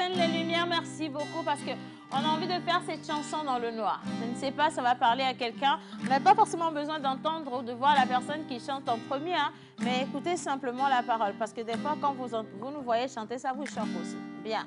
éteindre les lumières, merci beaucoup, parce qu'on a envie de faire cette chanson dans le noir. Je ne sais pas, ça va parler à quelqu'un. On n'a pas forcément besoin d'entendre ou de voir la personne qui chante en premier, hein, mais écoutez simplement la parole, parce que des fois, quand vous nous voyez chanter, ça vous choque aussi. Bien.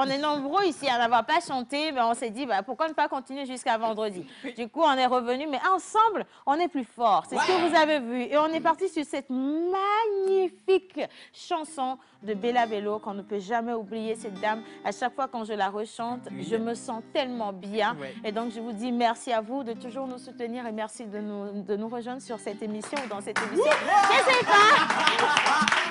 On est nombreux ici à n'avoir pas chanté, mais on s'est dit pourquoi ne pas continuer jusqu'à vendredi. Du coup, on est revenu, mais ensemble, on est plus fort. C'est ce que vous avez vu. Et on est parti sur cette magnifique chanson de Bella Bello qu'on ne peut jamais oublier, cette dame. À chaque fois quand je la rechante, je me sens tellement bien. Et donc, je vous dis merci à vous de toujours nous soutenir et merci de nous rejoindre sur cette émission ou dans cette émission. Je sais pas.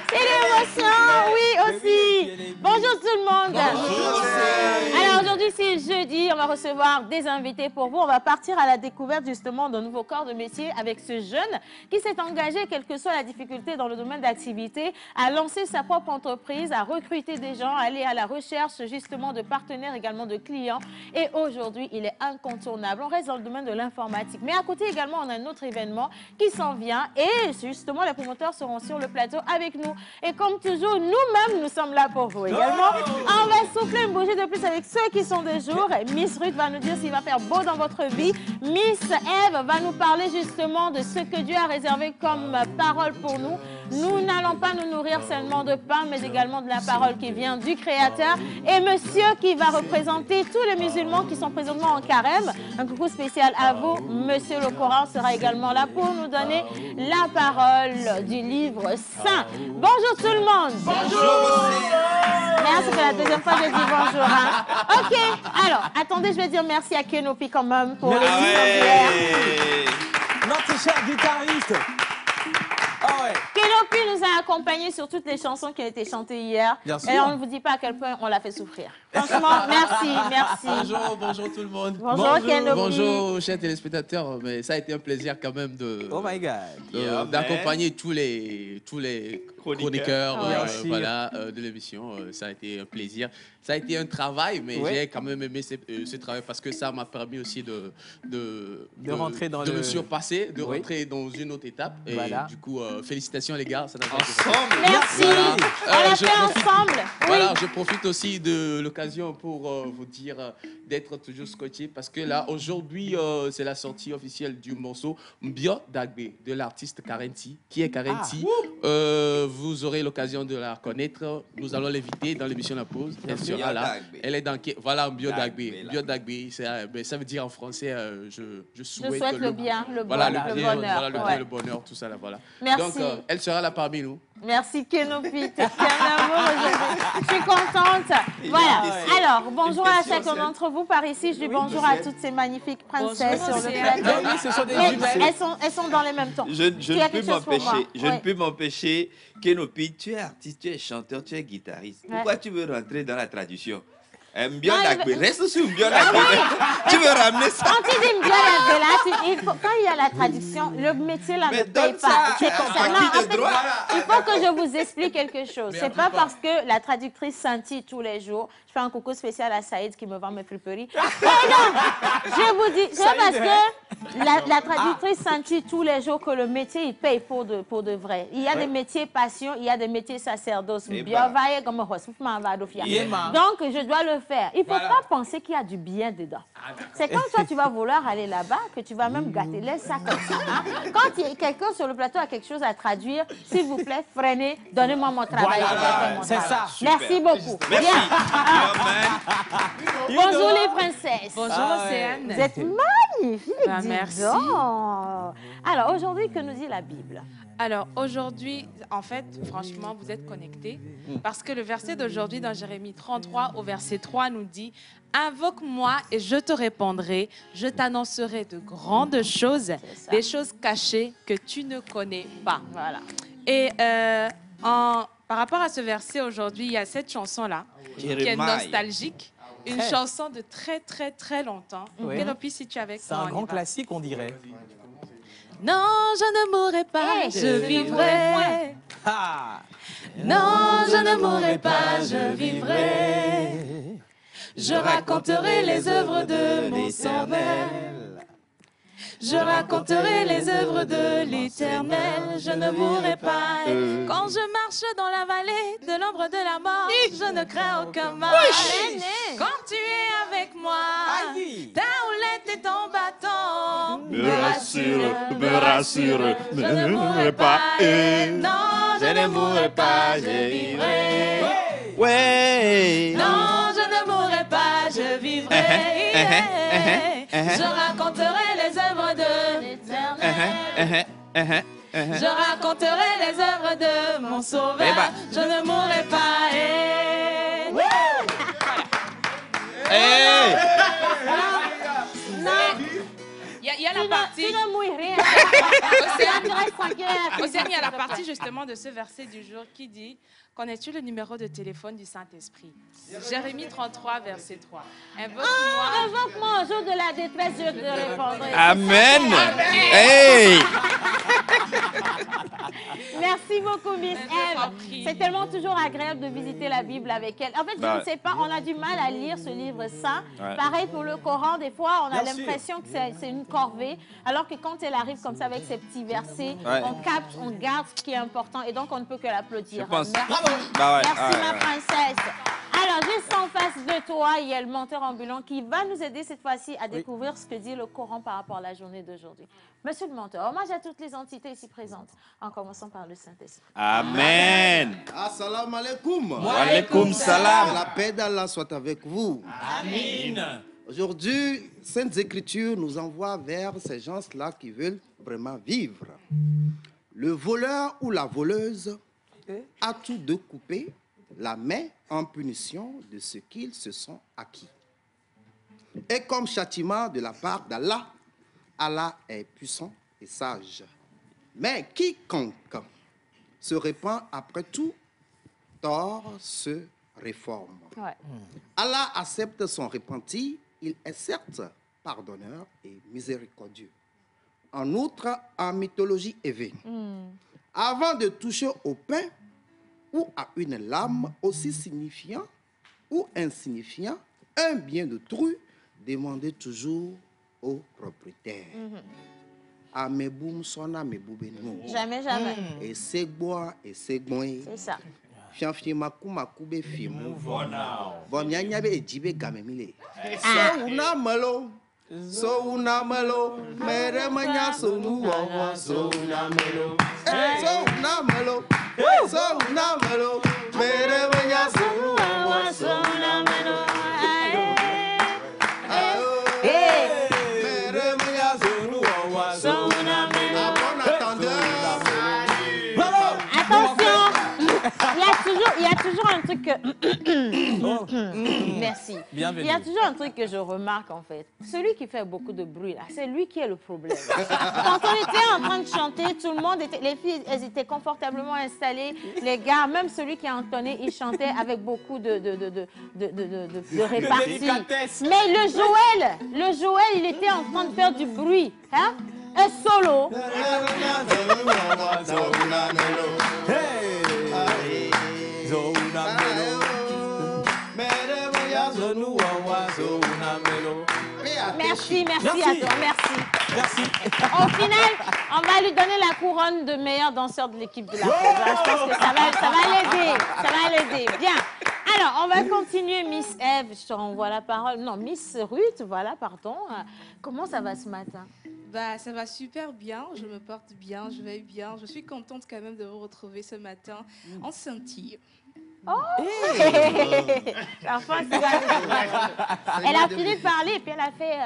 C'est l'émotion, oui aussi. Bonjour tout le monde. monde. Alors aujourd'hui, c'est jeudi. On va recevoir des invités pour vous. On va partir à la découverte justement d'un nouveau corps de métier avec ce jeune qui s'est engagé, quelle que soit la difficulté dans le domaine d'activité, à lancer sa propre entreprise, à recruter des gens, à aller à la recherche justement de partenaires, également de clients. Et aujourd'hui, il est incontournable. On reste dans le domaine de l'informatique. Mais à côté également, on a un autre événement qui s'en vient et justement, les promoteurs seront sur le plateau avec nous. Et comme toujours, nous-mêmes, nous sommes là pour vous également. On va souffler une bougie de plus avec ceux qui sont de jour. Miss Ruth va nous dire s'il va faire beau dans votre vie. Miss Eve va nous parler justement de ce que Dieu a réservé comme parole pour nous. Nous n'allons pas nous nourrir seulement de pain, mais également de la parole qui vient du Créateur. Et monsieur qui va représenter tous les musulmans qui sont présentement en carême. Un coucou spécial à vous. Monsieur le Coran sera également là pour nous donner la parole du livre saint. Bonjour tout le monde. Bonjour. Merci, c'est la deuxième fois que je dis bonjour. Hein. Ok, alors, attendez, je vais dire merci à Kenopi quand même pour les Notre cher guitariste. Ah ouais. Kenopi nous a accompagnés sur toutes les chansons qui ont été chantées hier. Bien sûr. Et on ne vous dit pas à quel point on l'a fait souffrir. Franchement, merci. Bonjour tout le monde. Bonjour Kenopi. Bonjour chers téléspectateurs, mais ça a été un plaisir quand même Oh my God. d'accompagner tous les chroniqueurs de l'émission. Ça a été un plaisir. Ça a été un travail, mais j'ai quand même aimé ce travail parce que ça m'a permis aussi de rentrer dans me surpasser, de rentrer dans une autre étape. Et du coup, félicitations les gars. Ça n'a pas été Ensemble. Merci. On l'a fait ensemble. Voilà, je profite aussi de l'occasion pour vous dire d'être toujours scotché parce que là, aujourd'hui, c'est la sortie officielle du morceau Mbio Dagbe de l'artiste Karenti. Qui est Karenti? Vous aurez l'occasion de la connaître. Nous allons l'inviter dans l'émission La Pause. Elle sera là. Elle est dans... Voilà, Mbio Dagbe. Mbio Dagbe, ça veut dire en français, je souhaite le bien, le voilà, bonheur. Voilà, le bien, le bonheur, tout ça là, voilà. Merci. Donc, elle sera là parmi nous. Merci Kenopi, t'es un amour aujourd'hui. Je suis contente. Voilà. Alors, bonjour à chacun d'entre vous par ici. Je dis bonjour à toutes ces magnifiques princesses sur le plateau. Oui, ce sont des Mais jumelles. elles sont dans les mêmes temps. Je ne peux m'empêcher. Kenopi, tu es artiste, tu es chanteur, tu es guitariste. Pourquoi tu veux rentrer dans la traduction? Mbio Dagbe, reste sur Mbio Dagbe. Tu veux ramener ça? Quand tu dis Mbio Dagbe, là, quand il y a la traduction, le métier là ne paye pas. C'est pour ça. Non, en fait, il faut que je vous explique quelque chose. C'est pas parce que la traductrice scintille tous les jours. Je fais un coucou spécial à Saïd qui me vend mes friperies. Je vous dis, c'est parce que la traductrice scintille tous les jours que le métier, il paye pour de vrai. Il y a des métiers passion, il y a des métiers sacerdoce. Donc, je dois le faire. Il ne faut pas penser qu'il y a du bien dedans. C'est quand toi, tu vas vouloir aller là-bas que tu vas même gâter. Laisse ça comme ça. Hein. Quand quelqu'un sur le plateau a quelque chose à traduire, s'il vous plaît, freinez, donnez-moi mon travail. C'est ça. Merci beaucoup. Merci. Bien. Bonjour les princesses. Bonjour Océane. Vous êtes magnifiques. Merci. Alors aujourd'hui, que nous dit la Bible? Alors aujourd'hui, en fait, franchement, vous êtes connectés parce que le verset d'aujourd'hui dans Jérémie 33 au verset 3 nous dit « Invoque-moi et je te répondrai, je t'annoncerai de grandes choses, des choses cachées que tu ne connais pas. » Voilà. Et par rapport à ce verset aujourd'hui, il y a cette chanson-là qui est nostalgique. Une chanson de très, très, très longtemps. Kenopi, si tu es avec moi, c'est un grand classique, on dirait. Non, je ne mourrai pas, je vivrai. Non, je ne mourrai pas, je vivrai. Je raconterai les œuvres de mon Sauveur. Je raconterai les œuvres de l'Éternel, je ne mourrai pas. Quand je marche dans la vallée de l'ombre de la mort, je ne crains aucun mal. Quand tu es avec moi, ta houlette et ton bâton me rassure, je ne mourrai pas. Non, je ne mourrai pas, je vivrai. Non, je ne mourrai pas, je vivrai. Je raconterai les œuvres de l'Éternel. Je raconterai les œuvres de mon Sauveur. Je ne mourrai pas. il y a la partie... Tu ne mouilles rien. Océane, il y a la partie justement de ce verset du jour qui dit « Connais-tu le numéro de téléphone du Saint-Esprit » Jérémie 33, verset 3. Invoque-moi au jour de la détresse, je te répondrai. Amen. Hey. Merci beaucoup, Miss Je t'en Eve. prie. C'est tellement toujours agréable de visiter la Bible avec elle. En fait, je Bah, ne sais pas, on a du mal à lire ce livre saint. Ouais. Pareil pour le Coran, des fois, on a Bien sûr. l'impression que c'est une corvée, alors que quand elle arrive comme ça avec ses petits versets, Ouais. on capte, on garde ce qui est important et donc on ne peut que l'applaudir. Je pense. Merci. Bah ouais, Merci, ouais, ma ouais. princesse. Alors, juste en face de toi, il y a le menteur ambulant qui va nous aider cette fois-ci à découvrir ce que dit le Coran par rapport à la journée d'aujourd'hui. Monsieur le menteur, hommage à toutes les entités ici présentes, en commençant par le Saint-Esprit. Amen. Assalamu alaikum. Wa alaikum salam. La paix d'Allah soit avec vous. Amen. Aujourd'hui, Saintes Écritures nous envoient vers ces gens-là qui veulent vraiment vivre. Le voleur ou la voleuse a tous deux coupé la main en punition de ce qu'ils se sont acquis. Et comme châtiment de la part d'Allah, Allah est puissant et sage. Mais quiconque se répand après tout tort se réforme. Ouais. Allah accepte son repenti, il est certes pardonneur et miséricordieux. En outre, en mythologie élevée, avant de toucher au pain ou à une lame aussi signifiant ou insignifiant, un bien d'autrui, demandez toujours au propriétaire. Ameboum sona meboubenou. Jamais, jamais. Et c'est bois et c'est bon. C'est ça. Fianfi maku be film. Bon nyanya be ejibe gamemile. So una malo. So una malo. Mere manya so nu wa so una malo. So una malo. So una malo. Mere manya so nu wa so una malo. Mere manya so nu wa so una malo. À bon entendeur. Attention, il y a toujours un truc que... Merci. Bienvenue. Il y a toujours un truc que je remarque en fait. Celui qui fait beaucoup de bruit là, c'est lui qui est le problème. Quand on était en train de chanter, tout le monde était... Les filles, elles étaient confortablement installées. Les gars, même celui qui a entonné, il chantait avec beaucoup de répartie. délicatesse. Mais le Joël, il était en train de faire du bruit. Hein? Un solo. Merci, merci à toi, merci. Merci. Au final, on va lui donner la couronne de meilleur danseur de l'équipe de la France. Je pense que ça va l'aider, ça va l'aider. Bien. Alors, on va continuer, Miss Eve. Je te renvoie la parole. Non, Miss Ruth, voilà, pardon. Comment ça va ce matin? Bah, ça va super bien, je me porte bien, je vais bien. Je suis contente quand même de vous retrouver ce matin en scintille. Enfin, elle a fini de parler et puis elle a fait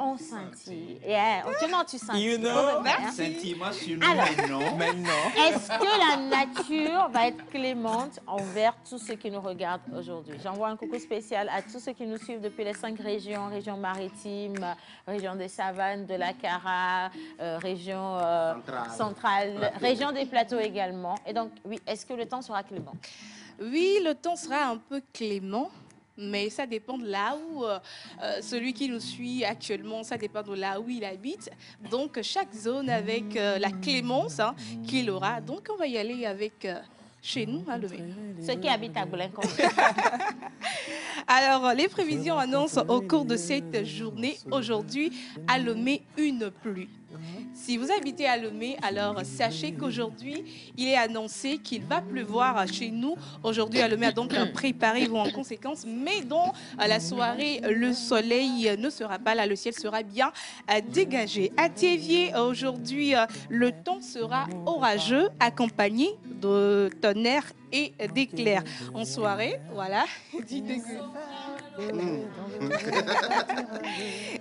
on scintille. Yeah. Non, tu scintilles. You know. Sentiment sur nous, Alors. mais non. Maintenant. Est-ce que la nature va être clémente envers tous ceux qui nous regardent aujourd'hui? J'envoie un coucou spécial à tous ceux qui nous suivent depuis les 5 régions, région maritime, région des savanes, de la Cara, région centrale, région des plateaux également. Et donc, oui, est-ce que le temps sera clément? Oui, le temps sera un peu clément, mais ça dépend de là où celui qui nous suit actuellement, ça dépend de là où il habite. Donc, chaque zone avec la clémence qu'il aura. Donc, on va y aller avec chez nous à Lomé. Ceux qui habitent à Boulinco. Alors, les prévisions annoncent au cours de cette journée, aujourd'hui, à Lomé, une pluie. Si vous habitez à Lomé, alors sachez qu'aujourd'hui, il est annoncé qu'il va pleuvoir chez nous. Aujourd'hui, à Lomé, donc préparez-vous en conséquence. Mais dans la soirée, le soleil ne sera pas là, le ciel sera bien dégagé. À Thiéviers, aujourd'hui, le temps sera orageux, accompagné de tonnerre et d'éclairs. En soirée, voilà, 10 degrés.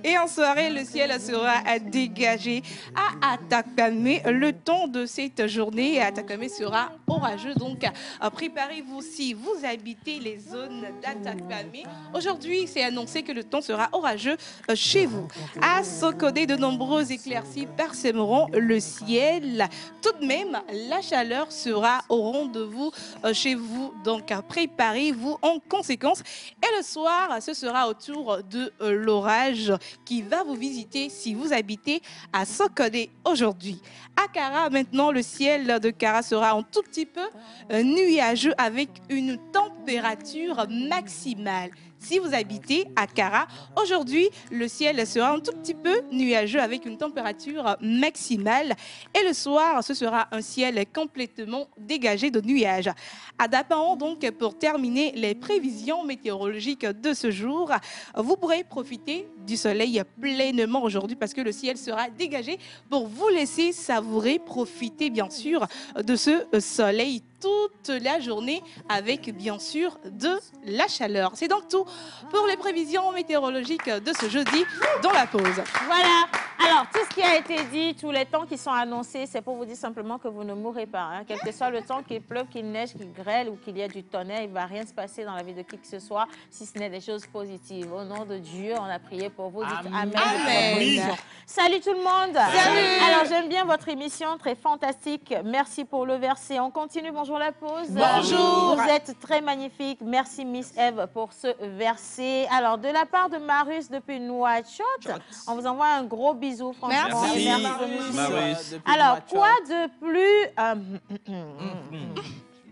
Et en soirée, le ciel sera dégagé à Atakame. Le temps de cette journée à Atakame sera orageux. Donc, préparez-vous si vous habitez les zones d'Atakame. Aujourd'hui, c'est annoncé que le temps sera orageux chez vous. À Sokodé, de nombreuses éclaircies parsemeront le ciel. Tout de même, la chaleur sera au rendez-vous chez vous. Donc, préparez-vous en conséquence. Et le soir, ce sera au tour de l'orage qui va vous visiter si vous habitez à Sokodé aujourd'hui. À Kara, maintenant, le ciel de Kara sera un tout petit peu nuageux avec une température maximale. Si vous habitez à Kara, aujourd'hui, le ciel sera un tout petit peu nuageux avec une température maximale. Et le soir, ce sera un ciel complètement dégagé de nuages. À Dapaon, donc, pour terminer les prévisions météorologiques de ce jour, vous pourrez profiter du soleil pleinement aujourd'hui parce que le ciel sera dégagé pour vous laisser savourer, profiter bien sûr de ce soleil toute la journée avec bien sûr de la chaleur. C'est donc tout pour les prévisions météorologiques de ce jeudi dans la pause. Voilà. Alors, tout ce qui a été dit, tous les temps qui sont annoncés, c'est pour vous dire simplement que vous ne mourrez pas. Hein. Quel que soit le temps, qu'il pleuve, qu'il neige, qu'il grêle ou qu'il y ait du tonnerre, il ne va rien se passer dans la vie de qui que ce soit, si ce n'est des choses positives. Au nom de Dieu, on a prié pour vous. Dites Amen. Amen. Salut tout le monde. Salut. Alors, j'aime bien votre émission, très fantastique. Merci pour le verset. On continue. Bonjour la pause. Bonjour. Vous êtes très magnifique. Merci Miss Eve pour ce verset. Alors, de la part de Marius depuis Nouakchott, on vous envoie un gros bisou, franchement. Merci. Merci. Marius. Alors, quoi de plus...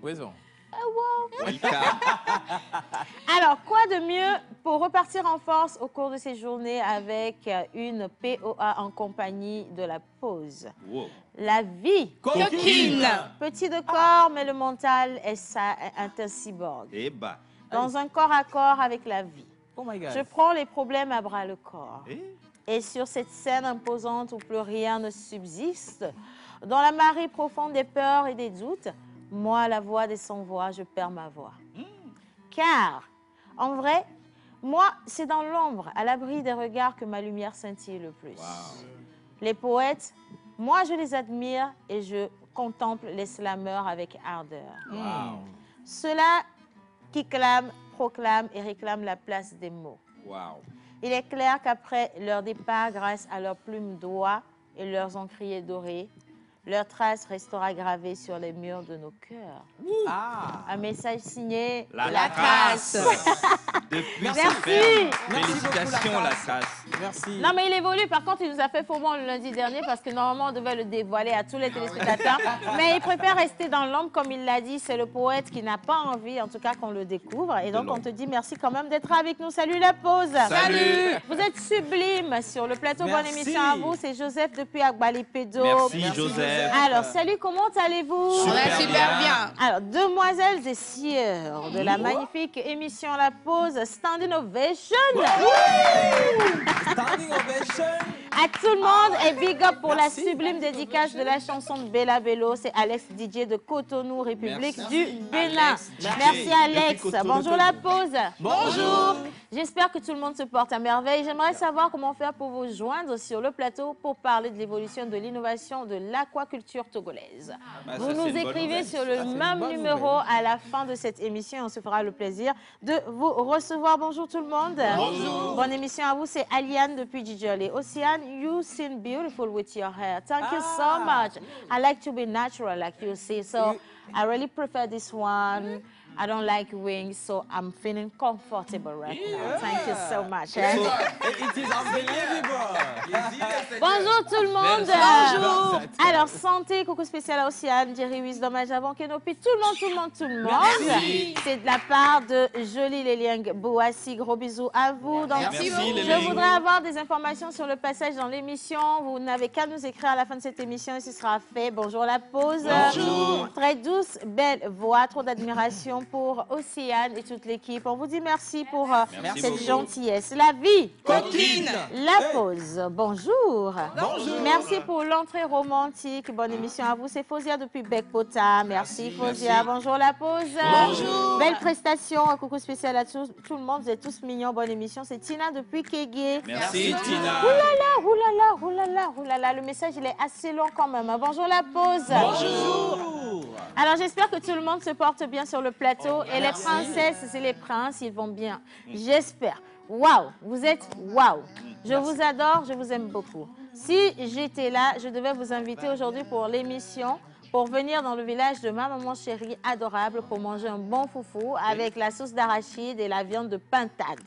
Raison. Alors, quoi de mieux pour repartir en force au cours de ces journées avec une POA en compagnie de la pause? Wow. La vie. Coquine. Petit de corps, mais le mental est un cyborg. Et bah. Dans un corps à corps avec la vie. Oh my God. Je prends les problèmes à bras le corps. Eh? Et sur cette scène imposante où plus rien ne subsiste, dans la marée profonde des peurs et des doutes, moi, la voix des sans-voix, je perds ma voix. Car, en vrai, moi, c'est dans l'ombre, à l'abri des regards que ma lumière scintille le plus. Les poètes, moi, je les admire et je contemple les slameurs avec ardeur. Ceux-là qui clament, proclament et réclament la place des mots. Wow. Il est clair qu'après leur départ, grâce à leurs plumes d'oie et leurs encriers dorés, leur trace restera gravée sur les murs de nos cœurs. Un message signé La Trace. Depuis Merci. Félicitations, La Trace. Merci. Non, mais il évolue. Par contre, il nous a fait faux bon le lundi dernier parce que normalement, on devait le dévoiler à tous les téléspectateurs. Mais il préfère rester dans l'ombre, comme il l'a dit. C'est le poète qui n'a pas envie, en tout cas, qu'on le découvre. Et donc, on te dit merci quand même d'être avec nous. Salut la pause. Salut. Vous êtes sublime sur le plateau. Bonne Merci. émission à vous. C'est Joseph depuis Agbalipedo. Merci, Joseph. Alors, salut, comment allez-vous? On va super bien. Alors, demoiselles et sieurs de la magnifique émission La Pause, Standing Ovation. Standing ovation. À tout le monde et big up pour la sublime dédicace de la chanson de Bella Bello. C'est Alex Didier de Cotonou, République du Bénin. Alex Didier. Merci Alex. Depuis Cotonou. Bonjour la pause. Bonjour. J'espère que tout le monde se porte à merveille. J'aimerais savoir comment faire pour vous joindre sur le plateau pour parler de l'évolution de l'innovation de l'aquaculture togolaise. Bah, Vous ça, nous c'est une bonne écrivez nouvelle. sur le Ça, c'est une même bonne numéro nouvelle. à la fin de cette émission. On se fera le plaisir de vous recevoir. Bonjour tout le monde. Bonjour. Bonne émission à vous. C'est Aliane depuis Djidjoli. Océane, you seem beautiful with your hair. Thank you so much. I like to be natural, like you see. So I really prefer this one. I don't like wings, so I'm feeling comfortable right now. Thank you so much. It is unbelievable. Bonjour tout le monde. Bonjour. Alors, santé, coucou spécial à Océane, Jerry Wiss, dommage avant Kenopi, tout le monde. Merci. C'est de la part de Jolie Lélieng Bouassi. Gros bisous à vous. Donc, Merci, je Lélieng. voudrais avoir des informations sur le passage dans l'émission. Vous n'avez qu'à nous écrire à la fin de cette émission et ce sera fait. Bonjour la pause. Bonjour. Très douce, belle voix, trop d'admiration pour Océane et toute l'équipe. On vous dit merci pour Merci cette beaucoup. gentillesse. La vie Coquine. La pause. Bonjour. Bonjour. Merci pour l'entrée romantique. Bonne émission à vous. C'est Fausia depuis Bekpota. Merci Fausia. Bonjour la pause. Bonjour. Belle prestation. Un coucou spécial à tout le monde. Vous êtes tous mignons. Bonne émission. C'est Tina depuis Kégué. Merci, Tina. Oulala. Le message, il est assez long quand même. Bonjour la pause. Bonjour. Alors, j'espère que tout le monde se porte bien sur le plateau. Et les princesses et les princes, ils vont bien. J'espère. Waouh, vous êtes waouh. Je vous adore, je vous aime beaucoup. Si j'étais là, je devais vous inviter aujourd'hui pour l'émission, pour venir dans le village de ma maman chérie adorable pour manger un bon foufou avec la sauce d'arachide et la viande de pintade.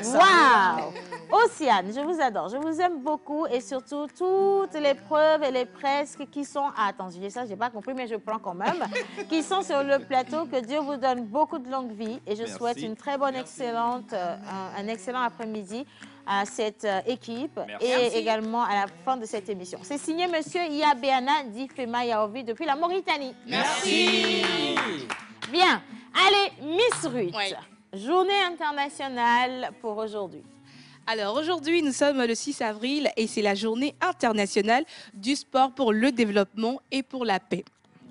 Waouh! Océane, je vous adore, je vous aime beaucoup et surtout toutes les preuves et les presque qui sont... Ah, attends, j'ai ça, j'ai pas compris, mais je prends quand même. Qui sont sur le plateau, que Dieu vous donne beaucoup de longue vie et je souhaite une très bonne, excellente, un excellent après-midi à cette équipe et également à la fin de cette émission. C'est signé Monsieur Yabeana Difema Yaovi depuis la Mauritanie. Merci. Bien. Allez, Miss Ruth. Oui. Journée internationale pour aujourd'hui. Alors aujourd'hui, nous sommes le 6 avril et c'est la journée internationale du sport pour le développement et pour la paix.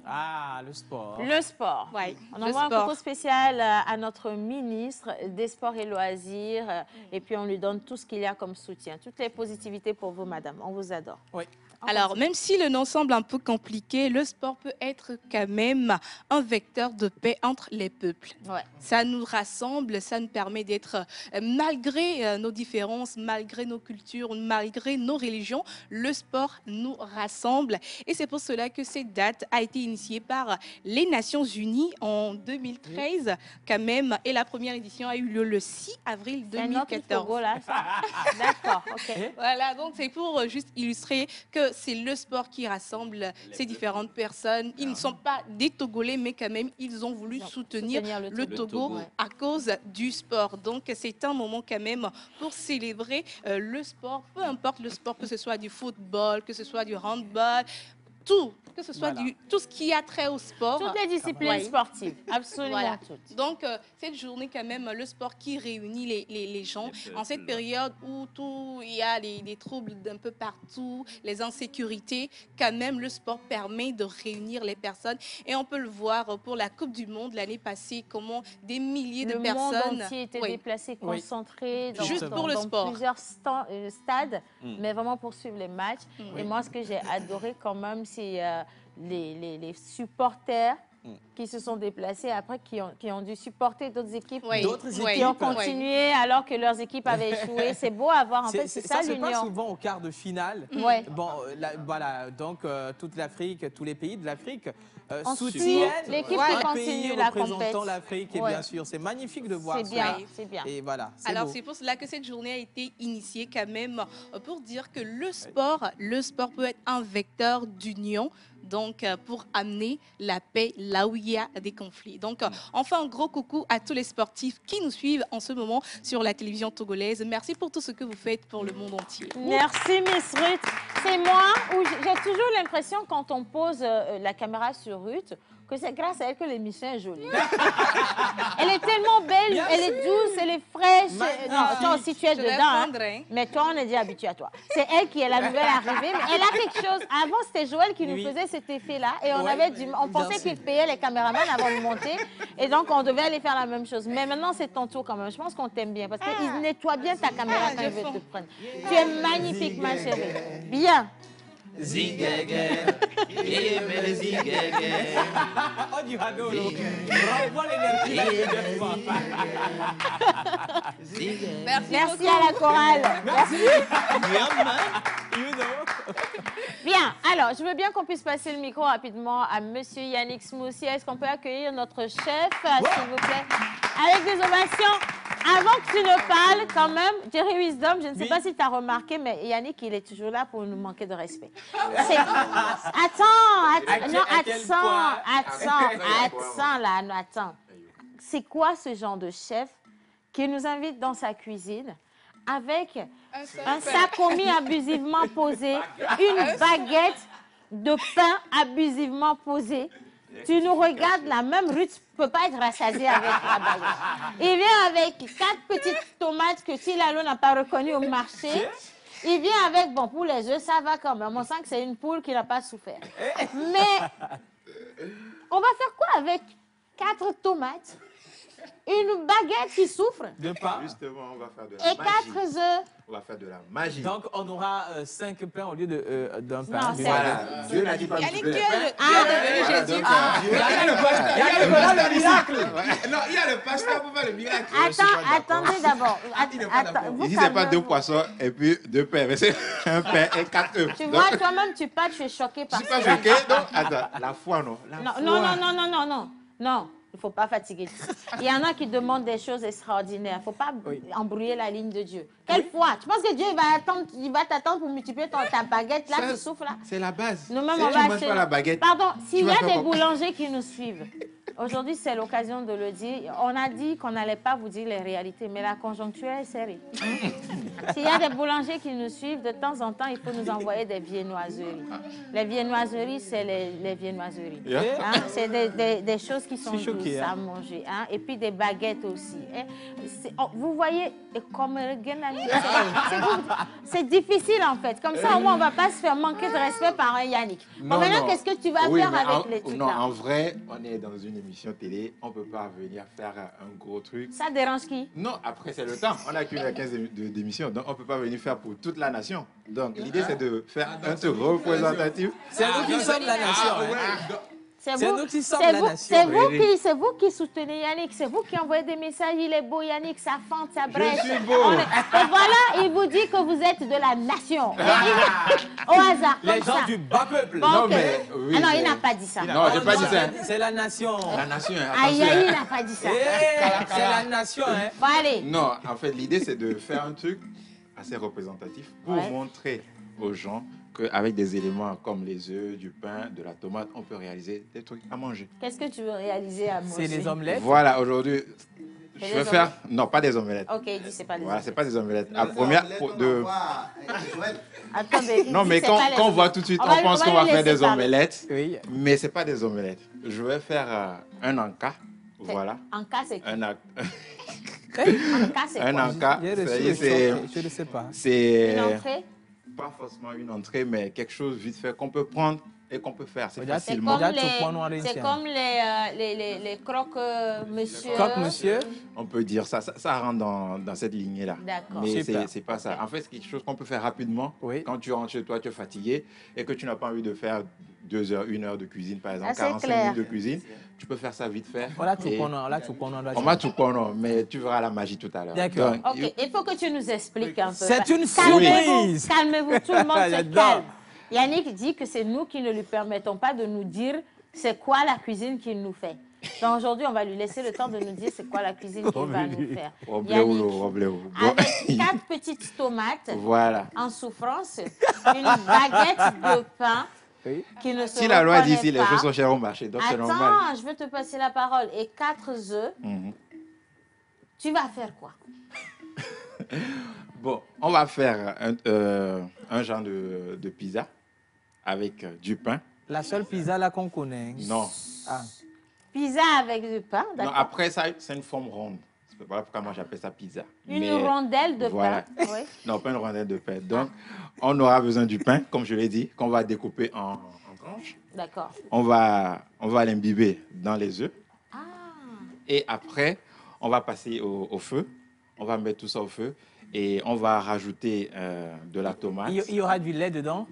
Ah, le sport. Le sport. Ouais, On le envoie un sport. coucou spécial à notre ministre des Sports et Loisirs et puis on lui donne tout ce qu'il y a comme soutien. Toutes les positivités pour vous, madame. On vous adore. Oui. Alors, même si le nom semble un peu compliqué, le sport peut être quand même un vecteur de paix entre les peuples. Ouais. Ça nous rassemble, ça nous permet d'être, malgré nos différences, malgré nos cultures, malgré nos religions, le sport nous rassemble. Et c'est pour cela que cette date a été initiée par les Nations Unies en 2013 quand même. Et la première édition a eu lieu le 6 avril C'est un autre 2014. Togo, là, ça. D'accord, ok. Voilà, donc c'est pour juste illustrer que c'est le sport qui rassemble ces différentes personnes. Ils ne sont pas des Togolais, mais quand même, ils ont voulu soutenir le Togo à cause du sport. Donc, c'est un moment quand même pour célébrer le sport, peu importe le sport, que ce soit du football, que ce soit du handball, tout, que ce soit tout ce qui a trait au sport. Toutes les disciplines sportives, absolument Voilà. toutes. Donc, cette journée, quand même, le sport qui réunit les gens en cette période où il y a des troubles d'un peu partout, les insécurités, quand même, le sport permet de réunir les personnes. Et on peut le voir pour la Coupe du Monde l'année passée, comment des milliers de personnes... Le monde entier était déplacé, concentré juste pour le dans sport. Plusieurs stades, mais vraiment pour suivre les matchs. Et moi, ce que j'ai adoré quand même, c'est les supporters qui se sont déplacés après, qui ont dû supporter d'autres éques, qui ont continué alors que leurs équipes avaient échoué. C'est beau à voir, en fait, c'est ça l'union. Ça se passe souvent au quart de finale. Ouais. Bon, voilà, donc toute l'Afrique, tous les pays de l'Afrique On soutiennent l'équipe un qui pays continue la représentant compétition. l'Afrique, et bien sûr, c'est magnifique de voir ça. C'est bien, c'est bien. Et voilà, Alors, beau. c'est pour cela que cette journée a été initiée quand même pour dire que le sport peut être un vecteur d'union, donc pour amener la paix là où il y a des conflits. Donc, on fait un gros coucou à tous les sportifs qui nous suivent en ce moment sur la télévision togolaise. Merci pour tout ce que vous faites pour le monde entier. Merci, Miss Ruth. C'est moi où j'ai toujours l'impression, quand on pose la caméra sur Ruth, que c'est grâce à elle que l'émission est jolie. Elle est tellement belle, elle est douce, elle est fraîche. Non, toi aussi tu es dedans, hein. Mais toi on est déjà habitué à toi. C'est elle qui est la nouvelle arrivée, mais elle a quelque chose. Avant c'était Joël qui nous faisait cet effet-là et on pensait qu'il payait les caméramans avant de monter et donc on devait aller faire la même chose. Mais maintenant c'est ton tour quand même. Je pense qu'on t'aime bien parce qu'il nettoie bien ta caméra quand il veut te prendre. Tu es magnifique ma chérie. Bien. Zigege, mais zigege. Oh, du Hadolo. Renvoie l'énergie la deuxième fois. Merci à la chorale. Merci. Bien, alors, je veux bien qu'on puisse passer le micro rapidement à Monsieur Yannick Smoussi. Est-ce qu'on peut accueillir notre chef, s'il vous plaît, avec des ovations? Avant que tu ne parles, quand même, Jerry Wisdom, je ne sais pas si tu as remarqué, mais Yannick, il est toujours là pour nous manquer de respect. Attends. C'est quoi ce genre de chef qui nous invite dans sa cuisine avec un sacomi abusivement posé, une baguette de pain abusivement posée, Tu nous regardes la même rue, tu ne peux pas être rassasié avec la baguette. Il vient avec 4 petites tomates que Tilalo n'a pas reconnues au marché. Il vient avec, bon, pour les œufs, ça va quand même. On sent que c'est une poule qui n'a pas souffert. Mais on va faire quoi avec 4 tomates, une baguette qui souffre De pas. Justement, on va faire de la et magie. 4 œufs? On va faire de la magie. Donc, on aura 5 pains au lieu d'un pain. Non, c'est- Voilà. Dieu n'a dit pas Yannick, de tu es Ah, devenu Jésus. Il y a le miracle. Non, il y a le pasteur pour faire le miracle. Attendez d'abord. Vous Ici, c'est pas 2 calmez-vous. poissons et puis 2 pains. Mais c'est un pain et 4 œufs. Tu vois, toi-même, tu parles, tu es choqué Je par suis ça. pas choqué. Donc, attends, la foi, non. La Non, foi. non, il ne faut pas fatiguer. Il y en a qui demandent des choses extraordinaires. Il ne faut pas embrouiller la ligne de Dieu. Quelle foi? Tu penses que Dieu il va t'attendre pour multiplier ta baguette là Ça, qui souffle là? C'est la base. Nous-mêmes, Si on tu va manges acheter. pas la baguette. Pardon, s'il y vas a faire des quoi? boulangers qui nous suivent, aujourd'hui, c'est l'occasion de le dire. On a dit qu'on n'allait pas vous dire les réalités, mais la conjoncture est serrée. S'il y a des boulangers qui nous suivent, de temps en temps, il faut nous envoyer des viennoiseries. Les viennoiseries, c'est les viennoiseries. Yeah. Hein, c'est des choses qui sont Je suis choqué, douces à manger. Hein, et puis des baguettes aussi. Hein. Vous voyez, comme c'est difficile en fait. Comme ça, au moins, on ne va pas se faire manquer de respect par un Yannick. Bon, maintenant, qu'est-ce que tu vas Oui, faire mais avec les trucs Non, là? en vrai, on est dans une émission télé. On ne peut pas venir faire un gros truc. Ça dérange qui? Non, après, c'est le temps. On n'a qu'une 15 d'émission. Donc, on ne peut pas venir faire pour toute la nation. Donc, l'idée, c'est de faire un truc représentatif. C'est nous qui sommes la nation. hein. C'est nous qui sommes la nation. C'est vous qui soutenez Yannick, c'est vous qui envoyez des messages, il est beau Yannick, ça fente, ça brèche. suis beau. Et voilà, il vous dit que vous êtes de la nation. Au hasard, comme Les gens ça. du bas peuple. Bon, Non, ok. mais oui, Ah non, il mais- n'a pas dit ça. Non, j'ai pas dit ça. C'est la nation. La nation, Aïe, attention. aïe, il n'a pas dit ça. C'est la nation. Hein. Bon, allez. Non, en fait, l'idée, c'est de faire un truc assez représentatif pour Ouais. montrer aux gens qu'avec des éléments comme les œufs, du pain, de la tomate, on peut réaliser des trucs à manger. Qu'est-ce que tu veux réaliser à moi? C'est les omelettes. Voilà, aujourd'hui, C'est je des vais faire... Non, pas des omelettes. Ok, il dit c'est pas des Voilà, omelettes. c'est pas des omelettes. La première... de... Attendez, il Non, dit mais c'est quand pas les on voit omelettes. tout de suite, On on va- pense on qu'on va va lui faire laisser des parler. omelettes, Oui. mais c'est pas des omelettes. Je vais faire un anka. Voilà. En cas, c'est qui? Un, En cas, c'est un quoi? anka, J'ai reçu c'est- le c'est... choc, je ne sais pas. C'est Une entrée? pas forcément une entrée, mais quelque chose vite fait qu'on peut prendre et qu'on peut faire. C'est Regarde, C'est facilement. comme Regarde ce point noir les, c'est ancien. comme les croques monsieur. Croque, monsieur. On peut dire ça. Ça rentre dans cette lignée-là. D'accord. Mais Super. c'est pas ça. En fait, c'est quelque chose qu'on peut faire rapidement. Oui. Quand tu rentres chez toi, tu es fatigué et que tu n'as pas envie de faire 2 heures, 1 heure de cuisine, par exemple, Ah, c'est 45 clair. minutes de cuisine. Tu peux faire ça vite fait. On a tout Et point noir. On a tout point noir. on m'a tout pas, non, mais tu verras la magie tout à l'heure. D'accord. Donc, Ok, il faut que tu nous expliques un peu. C'est une Calmez-vous, surprise. calmez-vous, tout le monde se J'adore. calme. Yannick dit que c'est nous qui ne lui permettons pas de nous dire c'est quoi la cuisine qu'il nous fait. Donc aujourd'hui, on va lui laisser le temps de nous dire c'est quoi la cuisine qu'il va nous faire. Robléo, Robléo. Bon. Avec 4 petites tomates Voilà. en souffrance, une baguette de pain Oui. qui ne se Si la loi dit reconnaît si les pas. choses sont chères au marché, donc c'est normal. Attends, je veux te passer la parole. Et 4 œufs, Mhm. tu vas faire quoi? Bon, on va faire un genre de pizza avec du pain. La seule pizza là qu'on connaît. Non. Ah. Pizza avec du pain, Non, d'accord? après ça, c'est une forme ronde. C'est pas pourquoi moi j'appelle ça pizza. Une Mais- rondelle de voilà. pain. Oui. Non, pas une rondelle de pain. Donc, on aura besoin du pain, comme je l'ai dit, qu'on va découper en tranches. D'accord. On va l'imbiber dans les œufs. Ah, Et après, on va passer au feu. On va mettre tout ça au feu. Et on va rajouter de la tomate. Il y aura du lait dedans.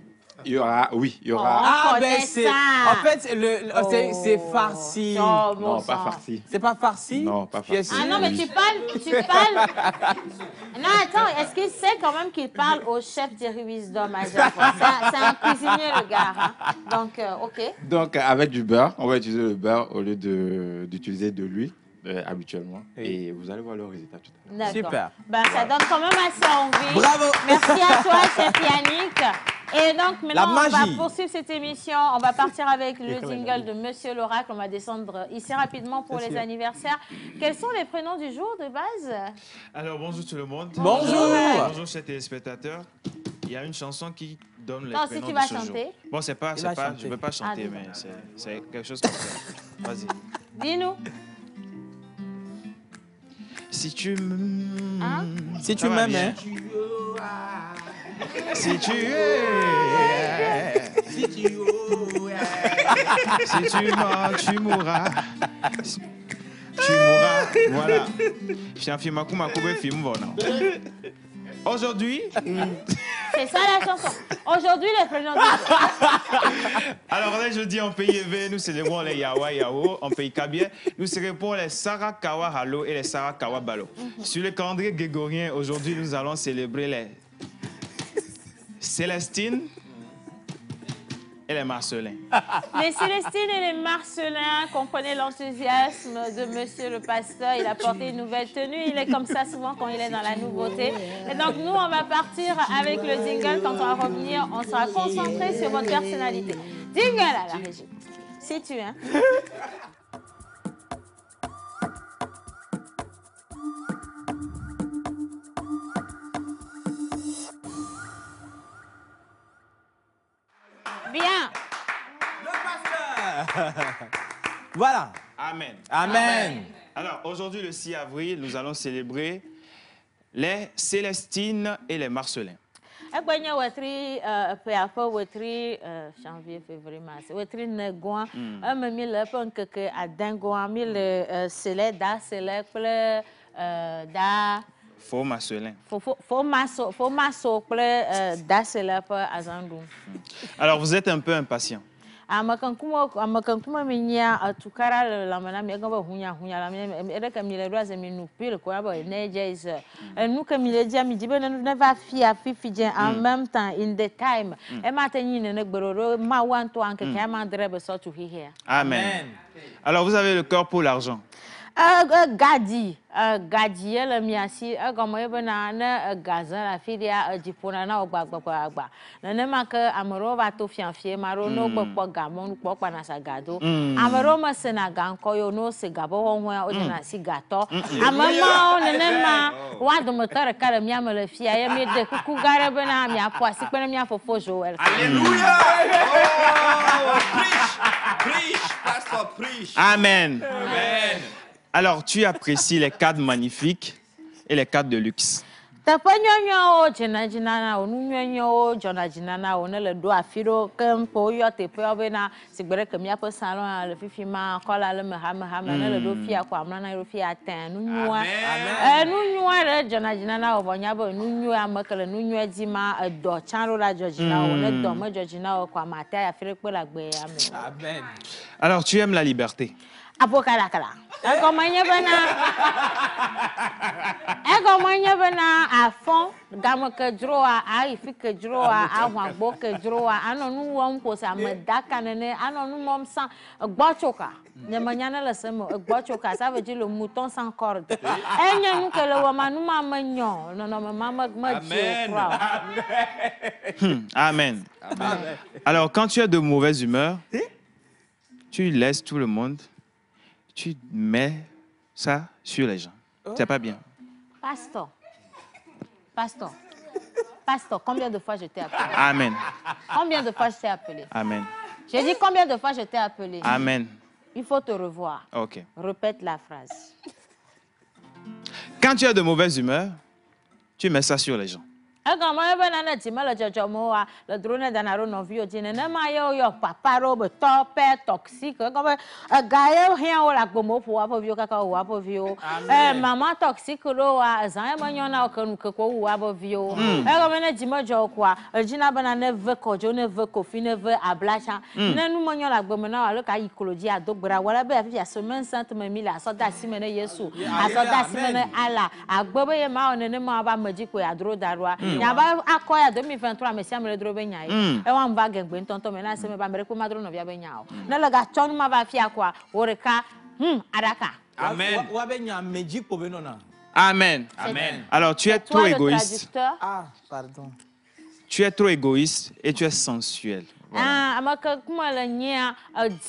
Il y aura, oui, il y Oh. aura... Ah, connaît c'est. ça. En fait, c'est farci. Oh, bon non, pas sang. farci. C'est pas farci. Non, pas Tu es farci. Ah non, mais Oui. tu parles. Non, attends, est-ce qu'il sait quand même qu'il parle au chef Thierry Wisdom à Japon? C'est un cuisinier, le gars. Hein. Donc, ok. Donc, avec du beurre, on va utiliser le beurre au lieu d'utiliser de l'huile habituellement. Oui. Et vous allez voir le résultat tout à l'heure. D'accord. Super. Ben, ça donne quand même assez envie. Bravo. Merci à toi, chef Yannick. Et donc, maintenant, on va magie. poursuivre cette émission. On va partir avec le jingle de Monsieur l'Oracle. On va descendre ici rapidement pour les anniversaires. Quels sont les prénoms du jour de base? Alors, bonjour tout le monde. Bonjour. Bonjour chers téléspectateurs. Il y a une chanson qui donne les Toi aussi, prénoms tu de vas ce jour. chanter? Bon, c'est pas, Il va je chanter. ne veux pas chanter, Ah, mais c'est quelque chose comme ça. Vas-y. Dis-nous. Si tu m'aimes... Hein? Si tu Ça va m'aimes, bien. hein. Si tu es... Si tu mens, tu mourras. Tu mourras. Voilà. Je suis un film à film. Aujourd'hui... C'est ça la chanson. Aujourd'hui, les prénoms du jour. Alors là, je dis en pays élevé, nous célébrons les Yawa Yao, en pays Kabie, nous célébrons les Sarah Kawa Halo et les Sarah Kawa Balo. Sur le calendrier grégorien, aujourd'hui, nous allons célébrer les Célestines et les Marcelins. Les Célestines et les Marcelins, comprenez l'enthousiasme de monsieur le pasteur. Il a porté une nouvelle tenue. Il est comme ça souvent quand il est dans la nouveauté. Et donc, nous, on va partir avec le jingle. Quand on va revenir, on sera concentré sur votre personnalité. Jingle à la régie. Si tu hein. Bien. Voilà. Amen. Amen. Alors, aujourd'hui, le 6 avril, nous allons célébrer les Célestines et les Marcelins. Egbenye wetri pe aƒe wetri janvier février mars wetri negoa eme mi le eƒe ŋkeke adengoa mi le sele da sele kple da Faux Marcelin. fo maso kple da sele ƒe azãɖum. Alors, vous êtes un peu impatient. Amekankume mi nya tukara le lamena mi egbe hunya la mi edeke mi le do azemi nu pile ko aba neje is nu ke mi le dia mi dibe ne va fia fifi je en même temps in the time e ma tenyi ne gboro ma wanto anke ka ma drebe so to here. Amen. Alors, vous avez le cœur pour l'argent. Gadi le miasi comme ebena ne gazan la filia dipona na ogbagba ne ma ke amero va to fianfie maro no gbo gamon gbo pa na sagado amero ma se na ganko yo no se gabo honwa o na sigato amama ne ma wa do motor ka le mia me le fia ye mi de kuku gare bena mi apo asi pe mi afofo Joel. Alléluia. Preach, pasteur, preach. Amen. Amen. Alors, tu apprécies les cadres magnifiques et les cadres de luxe. Tapanyonyo jinajinana onunyonyo jonajinana onele do afiro kempo yo tepe obena sigbere kemia pe salon le fifima kola le mahama ne le do fia kwa amna ro fia tan nunyua nunyua re jonajinana obonya bo nunyua makele nunyua dima do chanro la jojina one do mo jojina kwa mata ya fire pe la gbe amen. Amen. Alors, tu aimes la liberté. Apokalakala. Egomanye bena à fond gamme que droa a ifi que droa a wangbo que droa ano nu won ko sa medaka nene ano nu mom sans gbochoka ne manyana le semo gbochoka ça veut dire le mouton sans corde enya nu que le woma nu ma manyo non mama Amen. Amen. Alors, quand tu es de mauvaise humeur, tu laisses tout le monde. Tu mets ça sur les gens. C'est pas bien. Pasteur, combien de fois je t'ai appelé? Amen. Combien de fois je t'ai appelé? Amen. J'ai dit combien de fois je t'ai appelé? Amen. Il faut te revoir. Ok. Répète la phrase. Quand tu es de mauvaise humeur, tu mets ça sur les gens. Le drone d'anaro non vieux dîner ne ma yo papa robe top toxique comme gaye rien ou la gomo pour avoir vieux kaka ou avoir vieux maman toxique ro a zan ma nyona okanu ko ou avoir vieux comme ne dimo jo kwa jina bana ne ve ko jo ne ve kofi ne ve ablacha ne nu mo nyola gbomo na lo ka ikoloji adogbara wala be afia semaine sainte me mi la so da si me ne yesu aso da si me ne ala agbobo ye ma one ne ma ba maji ko adro darwa nyaba akoya 2023 me siam le drobe nyai e wan ba gegbe ntonto me na se me ba mere ko madro no bia be nyao na le ga chonu ma ba fia kwa oreka adaka. Amen. Amen. Amen. Alors tu es trop égoïste. Ah, pardon. Tu es trop égoïste et tu es sensuel. Ah, amaka kuma le nya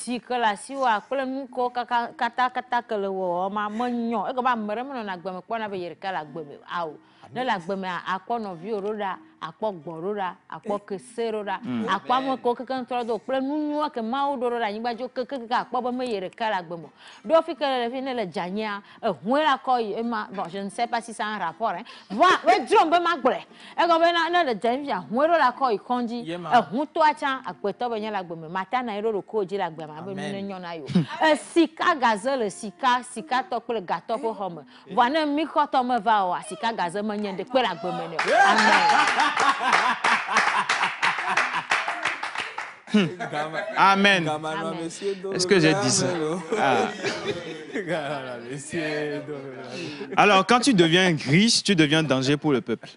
dika la siwa kole nuko kata kele wo ma manyo e go ba mere me na gbe me kwa na be yere kala gbe me awu ne la gbeme akpɔ nɔvi roɖa akpɔ gbɔ roɖa akpɔ kese roɖa akpɔ ame ko keke ŋutɔ do kple nunyua ke mawo ɖo ɖe anyigba dzo keke akpɔ be me yi ɖeka le agbe me ɖo fi ke le fi ne le dzania ehue la kɔ yi ema bon je ne sais pas si ça a un rapport hein voilà we dzrom be ma gblɔe ego be na ne le dzania hue ɖo la kɔ yi kɔndzi ehutɔa tsã agbetɔ be nye le agbe me mata na yi ɖo ko dzi le agbe me be nu ne nyɔ na yo sika gaze le sika tɔ kple gatɔ ƒe xɔ me vɔ ne mi xɔtɔ me va o sika gaze me nye ɖekpe le agbe me ne Amen. Est-ce que j'ai dit ça? Alors, quand tu deviens riche, tu deviens un danger pour le peuple.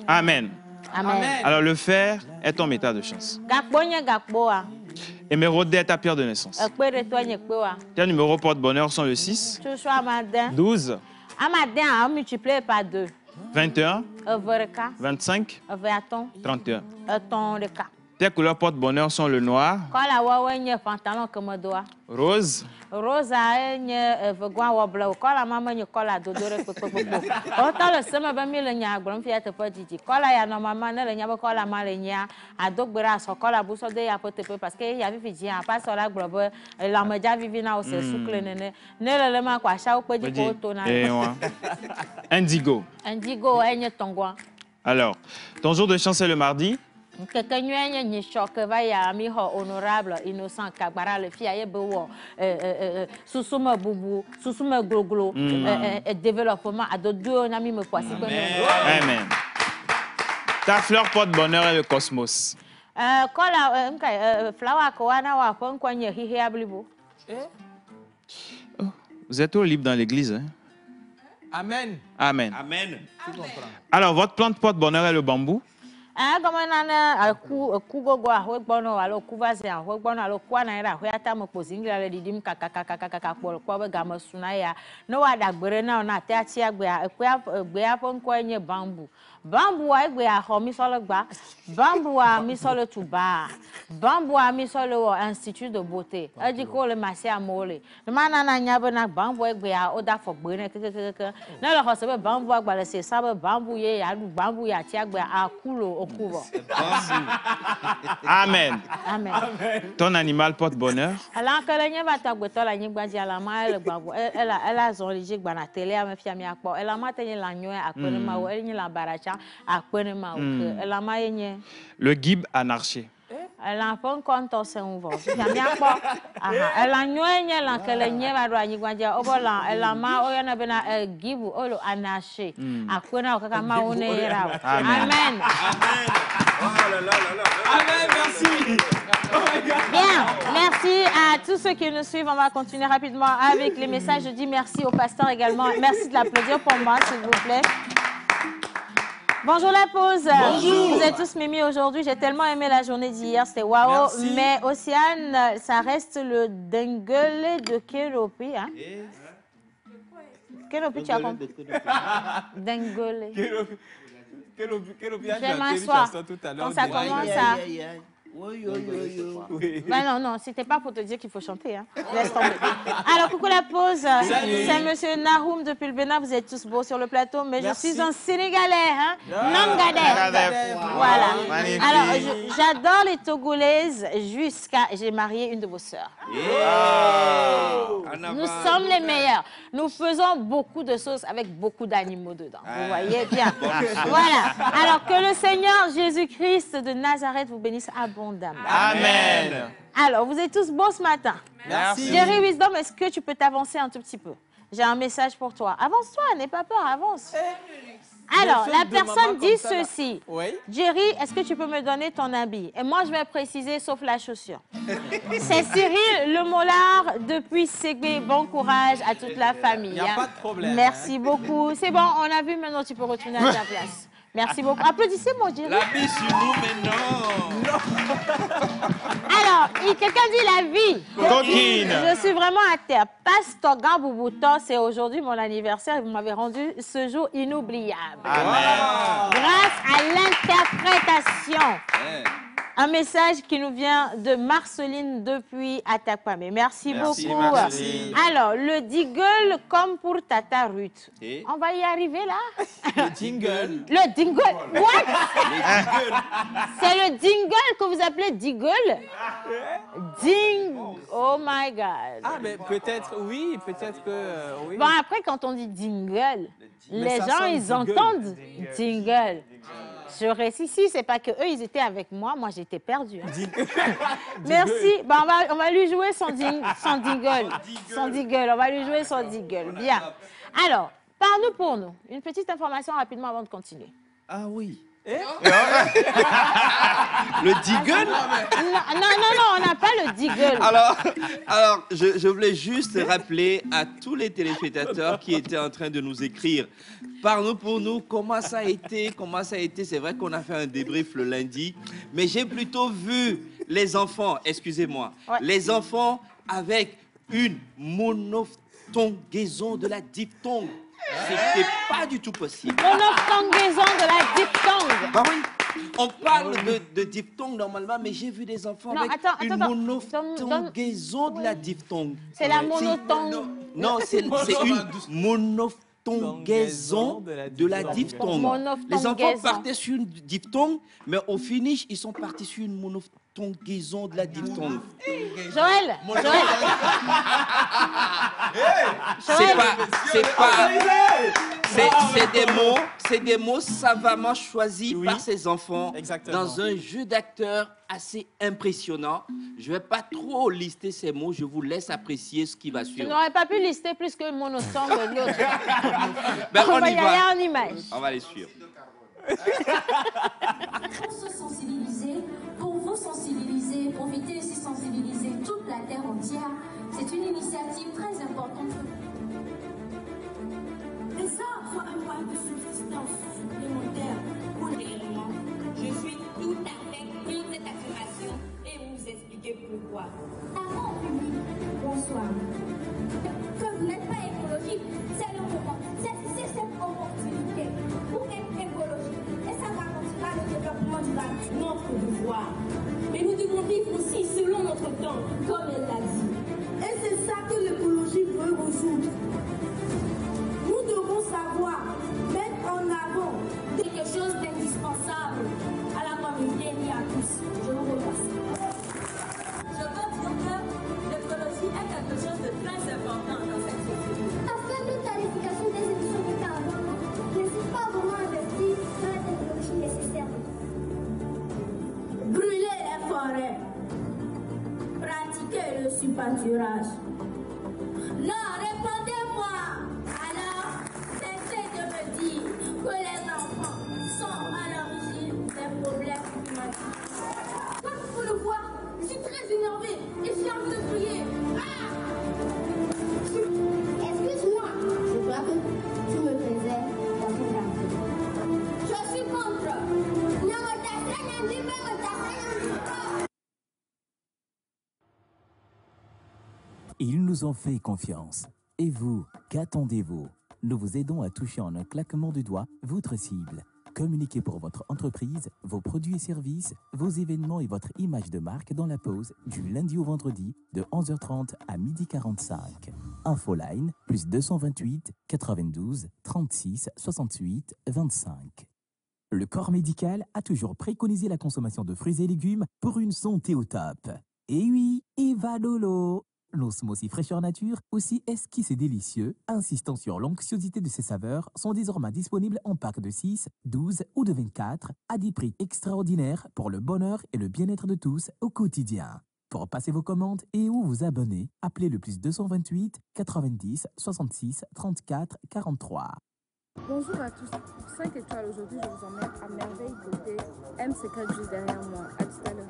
Amen. Amen. Alors le fer est ton métal de chance. Émeraude est ta pierre de naissance. Tes numéros porte-bonheur sont le 6, 12, 21, 25, 31. Tes couleurs porte-bonheur sont le noir, rose, Rosa nye vegwa woblo kola mama nye kola dodore pepepepep o ta le seme be mi le nya agblom fia te pe didi kola ya no mama ne le nya be kola ma le nya adogbera so kola bu so de ya potepe parce que ya vivi ji a pas so la glo be la meja vivi na o se sukle nene ne le ma kwa sha o pe di ko to na indigo. Indigo enye tongwa. Alors, ton jour de chance est le mardi. Quelqu'un n'y ni choc va y a mi honorable innocent kabara le fia ye bewo susuma bubu susuma gloglo développement à deux na mi me kwasi ko Amen. Ta fleur porte-bonheur est le cosmos. kola flower ko wana wa pon kwanye hihi ablibo. Vous êtes au libre dans l'église hein? Amen. Amen. Amen. Alors votre plante porte-bonheur est le bambou. Comme on kugogo ahwe gbono alo kuvaze ahwe gbono alo kwana ira ahwe ata mo pozingira le didim kaka kwa be gama suna ya no wa dagbere na na te ati agbe egbe apo nko enye bamboo bamboo a egbe aho mi so le gba bamboo a mi so le tuba bamboo a mi so le institut de beauté edi ko le masi amole no mana na nya be na bamboo egbe a oda fo gbe ne keke na le ho se be bamboo agba le se sabe bamboo ye ya du bamboo ya ti agbe akulo. Amen. Amen. Ton animal porte bonheur. Alors que l'année va t'agbeto la nyigba di ala ma elle gbagbo elle a zonliji gba na télé a me fia mi akpo elle ma tenye la nyo akpene ma wo elle nyi la baracha akpene ma wo elle ma yenye le gib anarché. Elle a pas compte au sein ouvert. Fia mi akpo elle a nyo enye la que le nye va do anyigba di obola elle ma o yana bena gibu olo anarché akpene o kaka ma wo ne ra. Amen. Amen, merci. Bien, merci à tous ceux qui nous suivent. On va continuer rapidement avec les messages. Je dis merci au pasteur également. Merci de l'applaudir pour moi, s'il vous plaît. Bonjour la pause. Bonjour. Vous êtes tous mimi aujourd'hui. J'ai tellement aimé la journée d'hier. C'était waouh. Mais Océane, ça reste le dengue de Kéropi. Hein? Kéropi, tu as compris? Dengue. Je vais m'asseoir. Quand ça commence à... Ben non, c'était pas pour te dire qu'il faut chanter. Hein. Laisse tomber. Alors, coucou la pause. C'est monsieur Nahoum depuis le Bénin. Vous êtes tous beaux sur le plateau, mais je suis un Sénégalais. Hein. Nangadais. Voilà. Magnifique. Alors, j'adore les Togolaises jusqu'à... J'ai marié une de vos sœurs. Nous sommes les meilleurs. Nous faisons beaucoup de sauces avec beaucoup d'animaux dedans. Vous voyez bien. Voilà. Alors, que le Seigneur Jésus-Christ de Nazareth vous bénisse abondamment. Amen. Alors, vous êtes tous beaux ce matin. Merci. Jerry Wisdom, est-ce que tu peux t'avancer un tout petit peu? J'ai un message pour toi. Avance-toi, n'aie pas peur, avance. Alors, la personne dit ceci. Oui. Jerry, est-ce que tu peux me donner ton habit? Et moi, je vais préciser, sauf la chaussure. C'est Cyril Le Mollard depuis Ségué. Bon courage à toute la famille. Il n'y a pas de problème. Merci beaucoup. C'est bon, on a vu, maintenant tu peux retourner à ta place. Merci beaucoup. Applaudissez mon Jerry. La vie sur nous, mais non. Alors, quelqu'un dit la vie. Coquine. Je suis vraiment à terre. Pastor Gamboubuto, c'est aujourd'hui mon anniversaire et vous m'avez rendu ce jour inoubliable. Amen. Grâce à l'interprétation. Un message qui nous vient de Marceline depuis Atakwame. Merci beaucoup. Marceline. Alors, le diggle comme pour Tata Ruth. Et On va y arriver là? Le jingle. Le dingle. What? C'est le dingle que vous appelez diggle? Ding. Oh my God. Ah, mais peut-être, oui, peut-être que, oui. Bon, après, quand on dit dingle, les ça gens, sonne ils dingle. entendent dingle. Je reste ici, c'est pas que eux, ils étaient avec moi. Moi, j'étais perdue. Merci. Bon, on va lui jouer son dingle. Son dingle. On va lui jouer son dingle. Bien. Alors, parle-nous pour nous. Une petite information rapidement avant de continuer. ah oui. Le diggle. Non, on n'a pas le diggle. Alors je voulais juste rappeler à tous les téléspectateurs qui étaient en train de nous écrire. Parle-nous pour nous, comment ça a été. C'est vrai qu'on a fait un débrief le lundi, mais j'ai plutôt vu les enfants, excusez-moi, les enfants avec une monophthongaison de la diphtongue. C'était pas du tout possible. Monophthongaison de la diphtongue. Bah oui. On parle de diphtongue normalement, mais j'ai vu des enfants avec une monophthongaison de la diphtongue. C'est la monophthongue. Non, c'est une monophthongaison de la diphtongue. Les enfants partaient sur une diphtongue, mais au finish, ils sont partis sur une monophthongaison de la diphtongue. Joël. C'est des mots savamment choisis par ces enfants. Exactement. Dans un jeu d'acteurs assez impressionnant. Je ne vais pas trop lister ces mots, je vous laisse apprécier ce qui va Tu suivre. n'aurais pas pu lister plus que le monophthongue de l'autre. Ben, On on va y y aller va. en image. On va les suivre. Pour se sensibiliser, pour vous sensibiliser, profiter aussi sensibiliser toute la terre entière, c'est une initiative très importante. Les arts sont un moyen de subsistance supplémentaire pour l'élément. Je suis tout à fait pour cette affirmation et vous expliquer pourquoi. Avant au public, bonsoir. Que vous n'êtes pas écologique, c'est le moment. C'est cette opportunité pour être écologique. Et ça va continuer le développement durable. Notre devoir. Mais nous devons vivre aussi selon notre temps, comme elle l'a dit. Et c'est ça que l'écologie veut résoudre. Nous devons savoir mettre en avant Quelque chose d'indispensable à la communauté et à tous. Je vous remercie. Je veux dire que l'écologie est quelque chose de très important dans cette société. La faible tarification des émissions de carbone n'hésite pas vraiment à investir dans la technologie nécessaire. Brûler les forêts. Pratiquer le supâturage. Non, répondez-moi. Alors, cessez de me dire que les enfants sont à l'origine des problèmes climatiques. Comme vous pouvez le voir, je suis très énervée et j'ai envie de crier. Excuse-moi, je crois que tu me faisais dans ton quartier. Je suis contre. Ils nous ont fait confiance. Et vous, qu'attendez-vous? Nous vous aidons à toucher en un claquement de doigts votre cible. Communiquez pour votre entreprise, vos produits et services, vos événements et votre image de marque dans la pause du lundi au vendredi de 11h30 à 12h45. Infoline plus 228 92 36 68 25. Le corps médical a toujours préconisé la consommation de fruits et légumes pour une santé au top. Et oui, Evadolo! Nos smoothies fraîcheur nature, aussi esquisses et délicieux, insistant sur l'onctuosité de ses saveurs, sont désormais disponibles en packs de 6, 12 ou de 24 à des prix extraordinaires pour le bonheur et le bien-être de tous au quotidien. Pour passer vos commandes et ou vous abonner, appelez le plus 228 90 66 34 43. Bonjour à tous. Pour 5 étoiles aujourd'hui, je vous emmène à merveille côté M54 juste derrière moi. À tout à l'heure.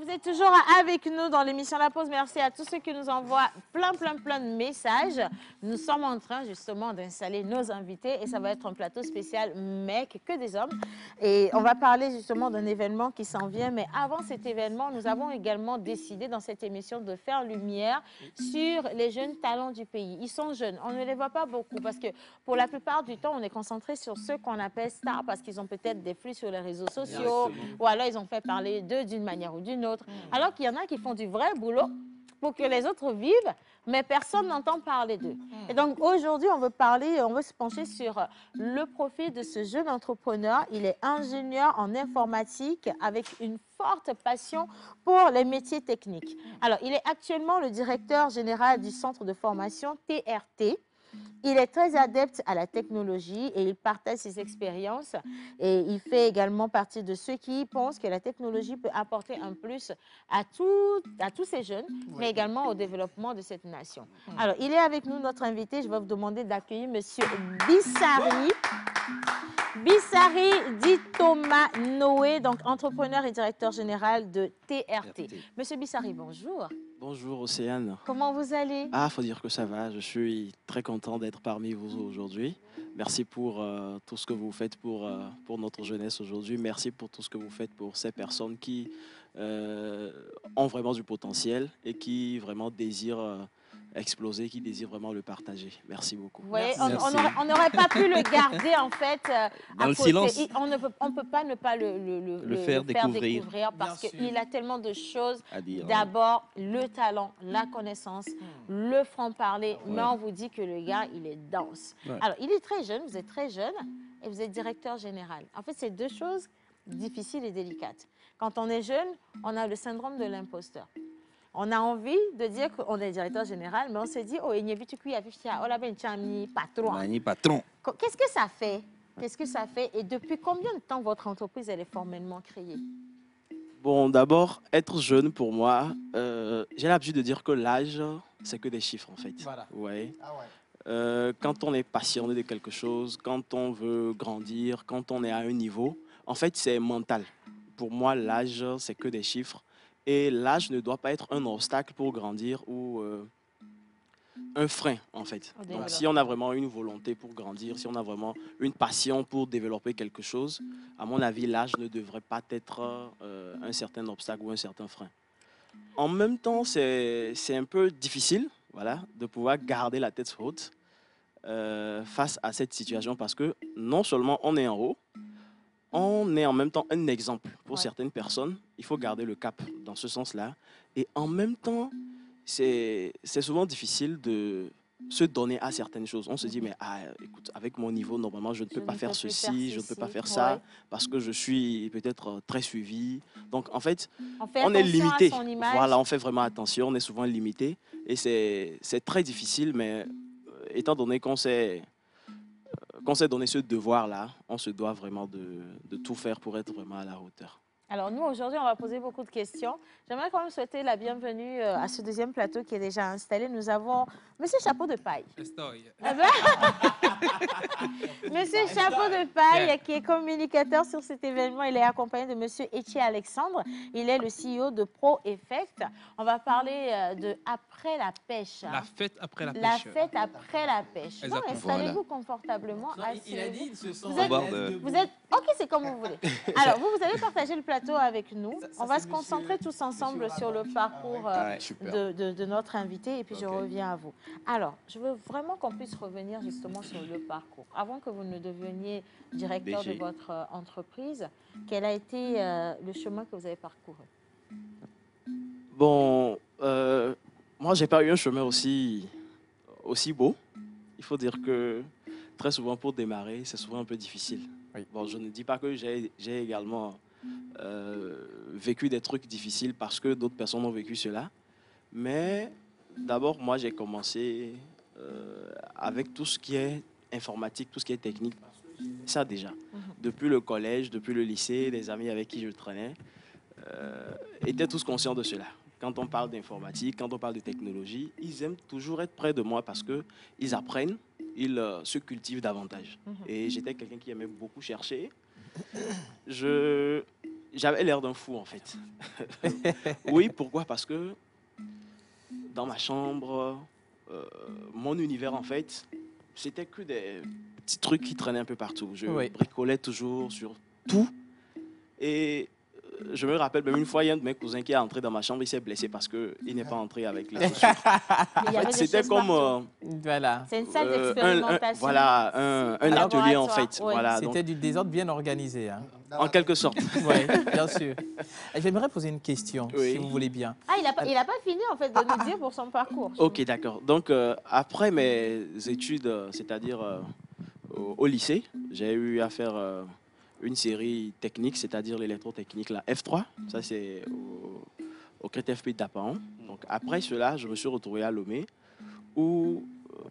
Vous êtes toujours avec nous dans l'émission La Pause. Merci à tous ceux qui nous envoient plein de messages. Nous sommes en train justement d'installer nos invités et ça va être un plateau spécial mec, que des hommes. Et on va parler justement d'un événement qui s'en vient. Mais avant cet événement, nous avons également décidé dans cette émission de faire lumière sur les jeunes talents du pays. Ils sont jeunes, on ne les voit pas beaucoup parce que pour la plupart du temps, on est concentré sur ceux qu'on appelle stars parce qu'ils ont peut-être des flux sur les réseaux sociaux ou alors ils ont fait parler d'eux d'une manière ou d'une autre. Alors qu'il y en a qui font du vrai boulot pour que les autres vivent, mais personne n'entend parler d'eux. Et donc aujourd'hui, on veut se pencher sur le profil de ce jeune entrepreneur. Il est ingénieur en informatique avec une forte passion pour les métiers techniques. Alors, il est actuellement le directeur général du centre de formation TRT. Il est très adepte à la technologie et il partage ses expériences et il fait également partie de ceux qui pensent que la technologie peut apporter un plus à tous ces jeunes, mais également au développement de cette nation. Alors, il est avec nous, notre invité. Je vais vous demander d'accueillir M. Bissari. Bissari dit Thomas Noé, donc entrepreneur et directeur général de TRT. Monsieur Bissari, bonjour. Bonjour Océane. Comment vous allez? Ah, faut dire que ça va. Je suis très content d'être parmi vous aujourd'hui. Merci pour tout ce que vous faites pour notre jeunesse aujourd'hui. Merci pour tout ce que vous faites pour ces personnes qui ont vraiment du potentiel et qui vraiment désirent exploser, qui désirent vraiment le partager. Merci beaucoup. Vous voyez, on n'aurait pas pu le garder en fait dans à le côté. silence. On ne peut pas ne pas le faire découvrir parce qu'il a tellement de choses. D'abord, le talent, la connaissance, le franc-parler. Mais on vous dit que le gars, il est dense. Alors, il est très jeune, vous êtes très jeune et vous êtes directeur général. En fait, c'est deux choses difficiles et délicates. Quand on est jeune, on a le syndrome de l'imposteur. On a envie de dire qu'on est directeur général, mais on se dit, oh, il n'y a pas de patron. Qu'est-ce que ça fait? Qu'est-ce que ça fait? Et depuis combien de temps votre entreprise elle est formellement créée? Bon, d'abord, être jeune pour moi, j'ai l'habitude de dire que l'âge, c'est que des chiffres en fait. Voilà. Ouais. Quand on est passionné de quelque chose, quand on veut grandir, quand on est à un niveau, en fait, c'est mental. Pour moi, l'âge, c'est que des chiffres. Et l'âge ne doit pas être un obstacle pour grandir ou un frein, en fait. Donc, si on a vraiment une volonté pour grandir, si on a vraiment une passion pour développer quelque chose, à mon avis, l'âge ne devrait pas être un certain obstacle ou un certain frein. En même temps, c'est un peu difficile, voilà, de pouvoir garder la tête haute face à cette situation parce que non seulement on est en haut, on est en même temps un exemple pour certaines personnes. Il faut garder le cap dans ce sens-là. Et en même temps, c'est souvent difficile de se donner à certaines choses. On se dit, mais écoute, avec mon niveau, normalement, je ne peux pas faire ceci, je ne peux pas faire ça, parce que je suis peut-être très suivi. Donc, en fait, on est limité. Voilà, on fait vraiment attention, on est souvent limité. Et c'est très difficile, mais étant donné qu'on s'est donné ce devoir-là, on se doit vraiment de tout faire pour être vraiment à la hauteur. Alors nous, aujourd'hui, on va poser beaucoup de questions. J'aimerais quand même souhaiter la bienvenue à ce deuxième plateau qui est déjà installé. Nous avons Monsieur Chapeau de Paille. Monsieur Chapeau de Paille, qui est communicateur sur cet événement. Il est accompagné de Monsieur Etier Alexandre. Il est le CEO de Pro Effect. On va parler de après la pêche. La fête après la pêche. La fête après la pêche. Donc, installez-vous confortablement. Il a dit, vous êtes... Ok, c'est comme vous voulez. Alors, vous allez partager le plateau avec nous. On va se concentrer tous ensemble sur le parcours de notre invité et puis je reviens à vous. Alors, je veux vraiment qu'on puisse revenir justement sur le parcours. Avant que vous ne deveniez directeur de votre entreprise, quel a été le chemin que vous avez parcouru? Bon, moi, je n'ai pas eu un chemin aussi beau. Il faut dire que très souvent, pour démarrer, c'est souvent un peu difficile. Oui. Bon, je ne dis pas que j'ai également vécu des trucs difficiles parce que d'autres personnes ont vécu cela. Mais d'abord, moi, j'ai commencé avec tout ce qui est informatique, tout ce qui est technique. Ça déjà. Depuis le collège, depuis le lycée, les amis avec qui je traînais étaient tous conscients de cela. Quand on parle d'informatique, quand on parle de technologie, ils aiment toujours être près de moi parce qu'ils apprennent, ils se cultivent davantage. Et j'étais quelqu'un qui aimait beaucoup chercher. Je J'avais l'air d'un fou, en fait. Oui, pourquoi? Parce que dans ma chambre, mon univers, en fait, c'était que des petits trucs qui traînaient un peu partout. Je bricolais toujours sur tout. Et je me rappelle même une fois, il y a un de mes cousins qui est entré dans ma chambre, il s'est blessé parce qu'il n'est pas entré avec les chaussures. En fait, c'était comme voilà. C'est une salle d'expérimentation. Un atelier en fait. Oui. Voilà, c'était du désordre bien organisé. Hein. En quelque sorte. Oui, bien sûr. J'aimerais poser une question, si vous voulez bien. Ah, il n'a pas fini en fait de nous dire pour son parcours. Ok, d'accord. Donc, après mes études, c'est-à-dire au lycée, j'ai eu à faire une série technique, c'est-à-dire l'électrotechnique, la F3. Ça, c'est au CRETFP d'Apaon. Donc, après cela, je me suis retrouvé à Lomé, où,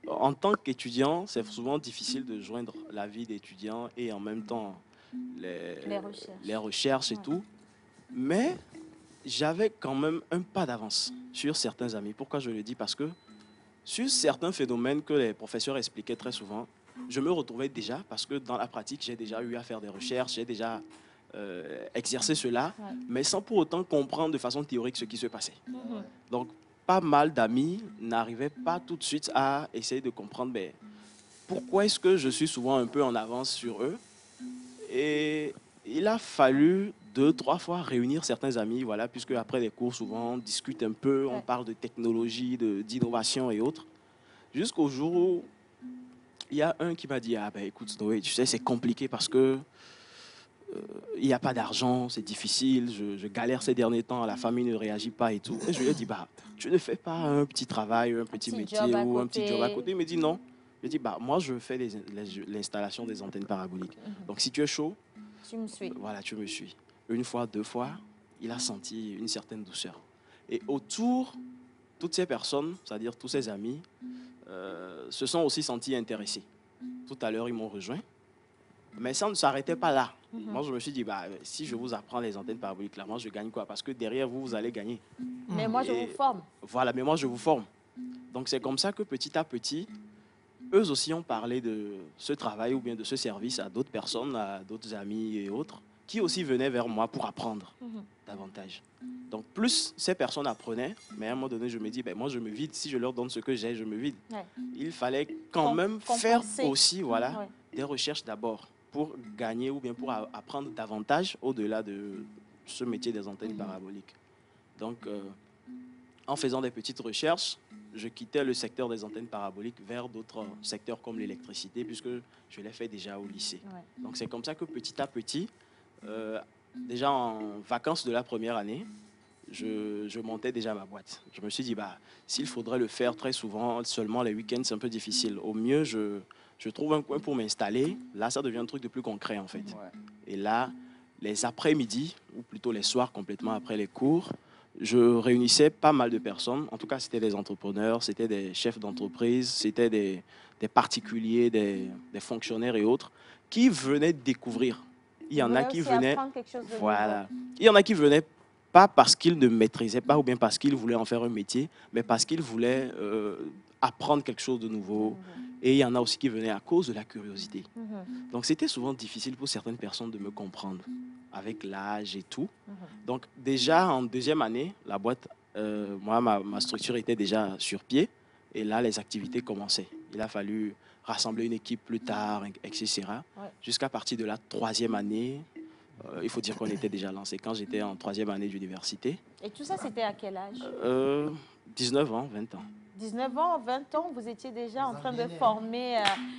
en tant qu'étudiant, c'est souvent difficile de joindre la vie d'étudiant et en même temps les recherches et tout. Mais j'avais quand même un pas d'avance sur certains amis. Pourquoi je le dis? Parce que sur certains phénomènes que les professeurs expliquaient très souvent, je me retrouvais déjà, parce que dans la pratique, j'ai déjà eu à faire des recherches, j'ai déjà exercé cela, mais sans pour autant comprendre de façon théorique ce qui se passait. Donc, pas mal d'amis n'arrivaient pas tout de suite à essayer de comprendre mais, pourquoi est-ce que je suis souvent un peu en avance sur eux. Et il a fallu 2-3 fois réunir certains amis, voilà, puisque après les cours, souvent, on discute un peu, on parle de technologie, d'innovation et autres, jusqu'au jour où il y a un qui m'a dit, ah ben écoute, Noé, tu sais, c'est compliqué parce que il n'y a pas d'argent, c'est difficile, je galère ces derniers temps, la famille ne réagit pas et tout. Et je lui ai dit, bah, tu ne fais pas un petit travail, un petit métier ou un petit job à côté? Il me dit non. Je lui ai dit, bah, moi, je fais l'installation des antennes paraboliques. Donc, si tu es chaud, tu me suis. Voilà, tu me suis. Une fois, 2 fois, il a senti une certaine douceur. Et autour, toutes ces personnes, c'est-à-dire tous ses amis, se sont aussi sentis intéressés. Tout à l'heure, ils m'ont rejoint. Mais ça ne s'arrêtait pas là. Moi, je me suis dit, bah, si je vous apprends les antennes paraboliques, là, moi, je gagne quoi? Parce que derrière vous, vous allez gagner. Mais moi, je vous forme. Voilà, mais moi, je vous forme. Donc, c'est comme ça que petit à petit, eux aussi ont parlé de ce travail ou bien de ce service à d'autres personnes, à d'autres amis et autres, qui aussi venaient vers moi pour apprendre davantage. Donc, plus ces personnes apprenaient, mais à un moment donné, je me dis, ben, moi, je me vide. Si je leur donne ce que j'ai, je me vide. Il fallait quand même faire aussi des recherches d'abord pour gagner ou bien pour apprendre davantage au-delà de ce métier des antennes paraboliques. Donc, en faisant des petites recherches, je quittais le secteur des antennes paraboliques vers d'autres secteurs comme l'électricité, puisque je l'ai fait déjà au lycée. Donc, c'est comme ça que petit à petit, déjà en vacances de la première année, je montais déjà ma boîte. Je me suis dit, bah, s'il faudrait le faire très souvent, seulement les week-ends, c'est un peu difficile. Au mieux, je trouve un coin pour m'installer. Là, ça devient un truc de plus concret, en fait. Et là, les après-midi, ou plutôt les soirs complètement après les cours, je réunissais pas mal de personnes. En tout cas, c'était des entrepreneurs, c'était des chefs d'entreprise, c'était des particuliers, des fonctionnaires et autres qui venaient découvrir. Il y en a qui venaient... Voilà. Il y en a qui venaient pas parce qu'ils ne maîtrisaient pas ou bien parce qu'ils voulaient en faire un métier, mais parce qu'ils voulaient apprendre quelque chose de nouveau. Et il y en a aussi qui venaient à cause de la curiosité. Donc, c'était souvent difficile pour certaines personnes de me comprendre avec l'âge et tout. Donc, déjà en deuxième année, la boîte, moi, ma structure était déjà sur pied. Et là, les activités commençaient. Il a fallu rassembler une équipe plus tard, etc. Jusqu'à partir de la troisième année, il faut dire qu'on était déjà lancé quand j'étais en troisième année d'université. Et tout ça, c'était à quel âge? 19 ans, 20 ans. 19 ans, 20 ans, vous étiez déjà en train de former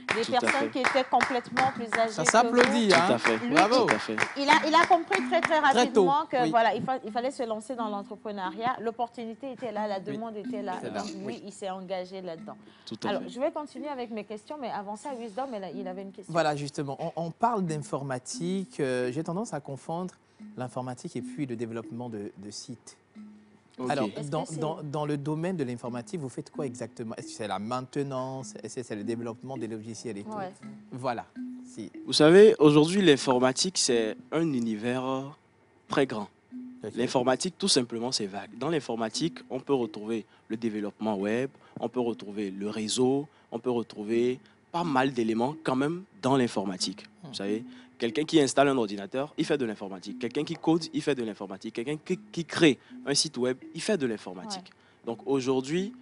des personnes qui étaient complètement plus âgées. Ça s'applaudit, hein? Tout à fait. Bravo. Tout à fait. Il a compris très rapidement que voilà, il fallait se lancer dans l'entrepreneuriat. L'opportunité était là, la demande était là. Donc lui, il s'est engagé là-dedans. Alors, je vais continuer avec mes questions, mais avant ça, Wisdom, il avait une question. Voilà, justement. On parle d'informatique. J'ai tendance à confondre l'informatique et puis le développement de sites. Okay. Alors, dans le domaine de l'informatique, vous faites quoi exactement? Est-ce que c'est la maintenance? Est-ce que c'est le développement des logiciels et tout? Voilà. Si. Vous savez, aujourd'hui, l'informatique, c'est un univers très grand. L'informatique, tout simplement, c'est vague. Dans l'informatique, on peut retrouver le développement web, on peut retrouver le réseau, on peut retrouver pas mal d'éléments quand même dans l'informatique. Vous savez, quelqu'un qui installe un ordinateur, il fait de l'informatique. Quelqu'un qui code, il fait de l'informatique. Quelqu'un qui crée un site web, il fait de l'informatique. Ouais. Donc aujourd'hui,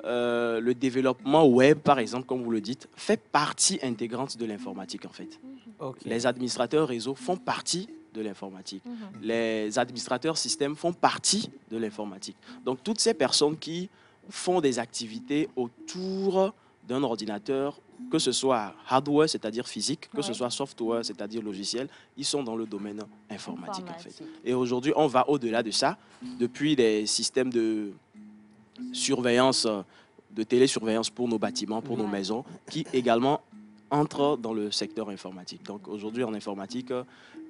le développement web, par exemple, comme vous le dites, fait partie intégrante de l'informatique en fait. Okay. Les administrateurs réseau font partie de l'informatique. Les administrateurs système font partie de l'informatique. Donc toutes ces personnes qui font des activités autour d'un ordinateur, que ce soit hardware, c'est-à-dire physique, que ce soit software, c'est-à-dire logiciel, ils sont dans le domaine informatique en fait. Et aujourd'hui, on va au-delà de ça, depuis des systèmes de surveillance, de télésurveillance pour nos bâtiments, pour nos maisons, qui également entrent dans le secteur informatique. Donc aujourd'hui, en informatique,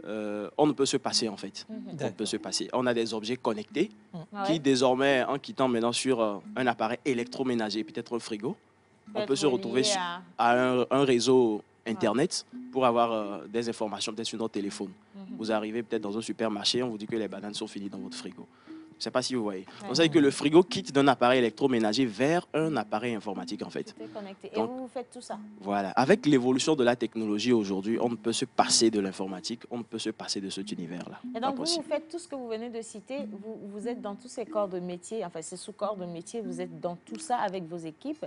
on ne peut se passer en fait. On ne peut se passer. On a des objets connectés qui désormais, en quittant maintenant sur un appareil électroménager, peut-être un frigo, on peut se retrouver à un réseau Internet pour avoir des informations peut-être sur notre téléphone. Vous arrivez peut-être dans un supermarché, on vous dit que les bananes sont finies dans votre frigo. Je ne sais pas si vous voyez. On sait que le frigo quitte d'un appareil électroménager vers un appareil informatique en fait. Connecté. Donc, et vous faites tout ça. Voilà. Avec l'évolution de la technologie aujourd'hui, on ne peut se passer de l'informatique, on ne peut se passer de cet univers-là. Et donc vous faites tout ce que vous venez de citer, vous êtes dans tous ces corps de métier, enfin ces sous-corps de métier, vous êtes dans tout ça avec vos équipes.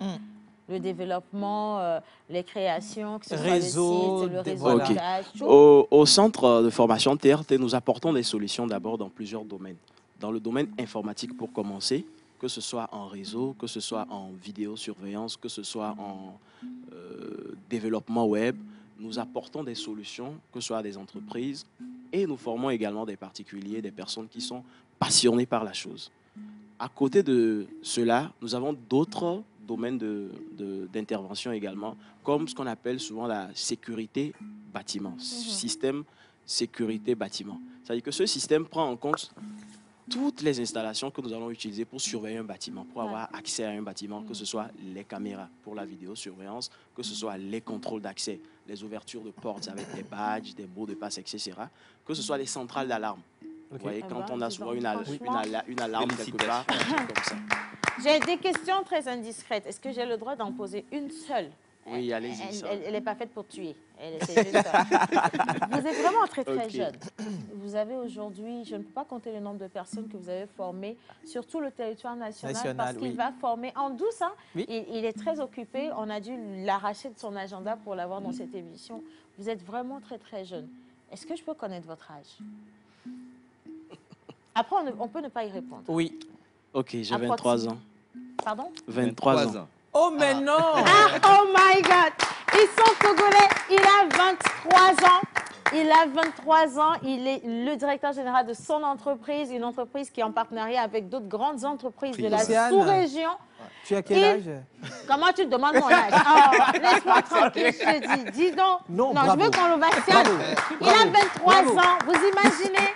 Le développement, les créations, que ce soit le site, le réseautage, tout. Au centre de formation TRT, nous apportons des solutions d'abord dans plusieurs domaines. Dans le domaine informatique pour commencer, que ce soit en réseau, que ce soit en vidéosurveillance, que ce soit en développement web, nous apportons des solutions, que ce soit à des entreprises, et nous formons également des particuliers, des personnes qui sont passionnées par la chose. À côté de cela, nous avons d'autres domaines d'intervention également, comme ce qu'on appelle souvent la sécurité bâtiment, système sécurité bâtiment. C'est-à-dire que ce système prend en compte toutes les installations que nous allons utiliser pour surveiller un bâtiment, pour avoir accès à un bâtiment, que ce soit les caméras pour la vidéosurveillance, que ce soit les contrôles d'accès, les ouvertures de portes avec des badges, des mots de passe, etc., que ce soit les centrales d'alarme. Vous voyez, quand on a souvent une alarme quelque part, comme ça. J'ai des questions très indiscrètes. Est-ce que j'ai le droit d'en poser une seule? Oui, allez-y. Elle n'est pas faite pour tuer. Vous êtes vraiment très jeune. Vous avez aujourd'hui, je ne peux pas compter le nombre de personnes que vous avez formées sur tout le territoire national parce qu'il va former en douce. Hein. Oui. Il est très occupé. On a dû l'arracher de son agenda pour l'avoir dans cette émission. Vous êtes vraiment très jeune. Est-ce que je peux connaître votre âge? Après, on peut ne pas y répondre. Oui. Ok, j'ai 23 ans. Pardon? 23 ans. Oh, mais non! Oh my God! Ils sont togolais. Il a 23 ans. Il a 23 ans. Il est le directeur général de son entreprise, une entreprise qui est en partenariat avec d'autres grandes entreprises de la sous-région. Tu as quel âge? Comment tu te demandes mon âge? Oh, laisse-moi tranquille, je te dis. Dis donc. Non, je veux qu'on l'ovationne. Il a 23 ans. Vous imaginez?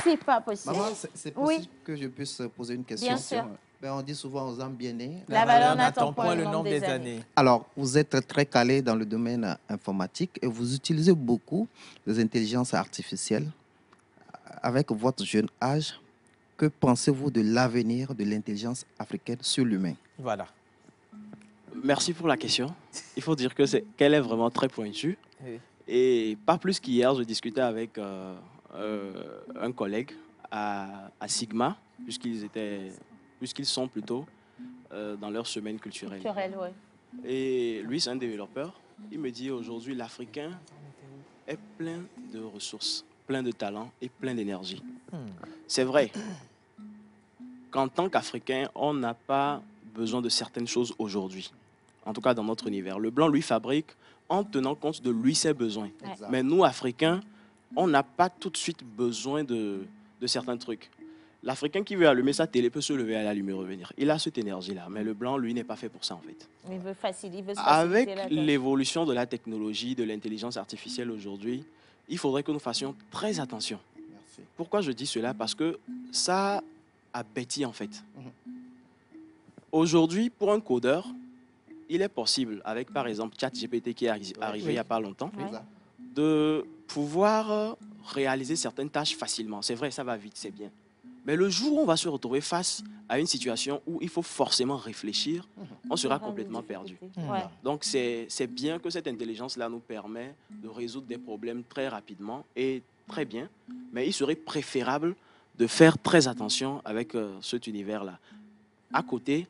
C'est pas possible. Maman, c'est possible que je puisse poser une question? Bien sûr. Ben, on dit souvent aux hommes bien nés. La valeur n'attend point le nombre des années. Alors, vous êtes très calé dans le domaine informatique et vous utilisez beaucoup les intelligences artificielles. Avec votre jeune âge, que pensez-vous de l'avenir de l'intelligence africaine sur l'humain? Voilà. Merci pour la question. Il faut dire qu'elle est vraiment très pointue. Oui. Et pas plus qu'hier, je discutais avec un collègue à Sigma, puisqu'ils sont plutôt dans leur semaine culturelle. Ouais. Et lui, c'est un développeur. Il me dit aujourd'hui, l'Africain est plein de ressources, plein de talents et plein d'énergie. C'est vrai qu'en tant qu'Africain, on n'a pas besoin de certaines choses aujourd'hui. En tout cas, dans notre univers. Le blanc, lui, fabrique en tenant compte de lui ses besoins. Ouais. Mais nous, Africains, on n'a pas tout de suite besoin de certains trucs. L'Africain qui veut allumer sa télé peut se lever à l'allumer et revenir. Il a cette énergie-là, mais le blanc, lui, n'est pas fait pour ça, en fait. Il veut faciliter. Avec l'évolution de la technologie, de l'intelligence artificielle aujourd'hui, il faudrait que nous fassions très attention. Merci. Pourquoi je dis cela? Parce que ça a bâti, en fait. Aujourd'hui, pour un codeur, il est possible, avec, par exemple, ChatGPT qui est arrivé il n'y a pas longtemps, de pouvoir réaliser certaines tâches facilement. C'est vrai, ça va vite, c'est bien. Mais le jour où on va se retrouver face à une situation où il faut forcément réfléchir, on sera complètement perdu. Ouais. Donc, c'est bien que cette intelligence-là nous permet de résoudre des problèmes très rapidement et très bien. Mais il serait préférable de faire très attention avec cet univers-là. À côté,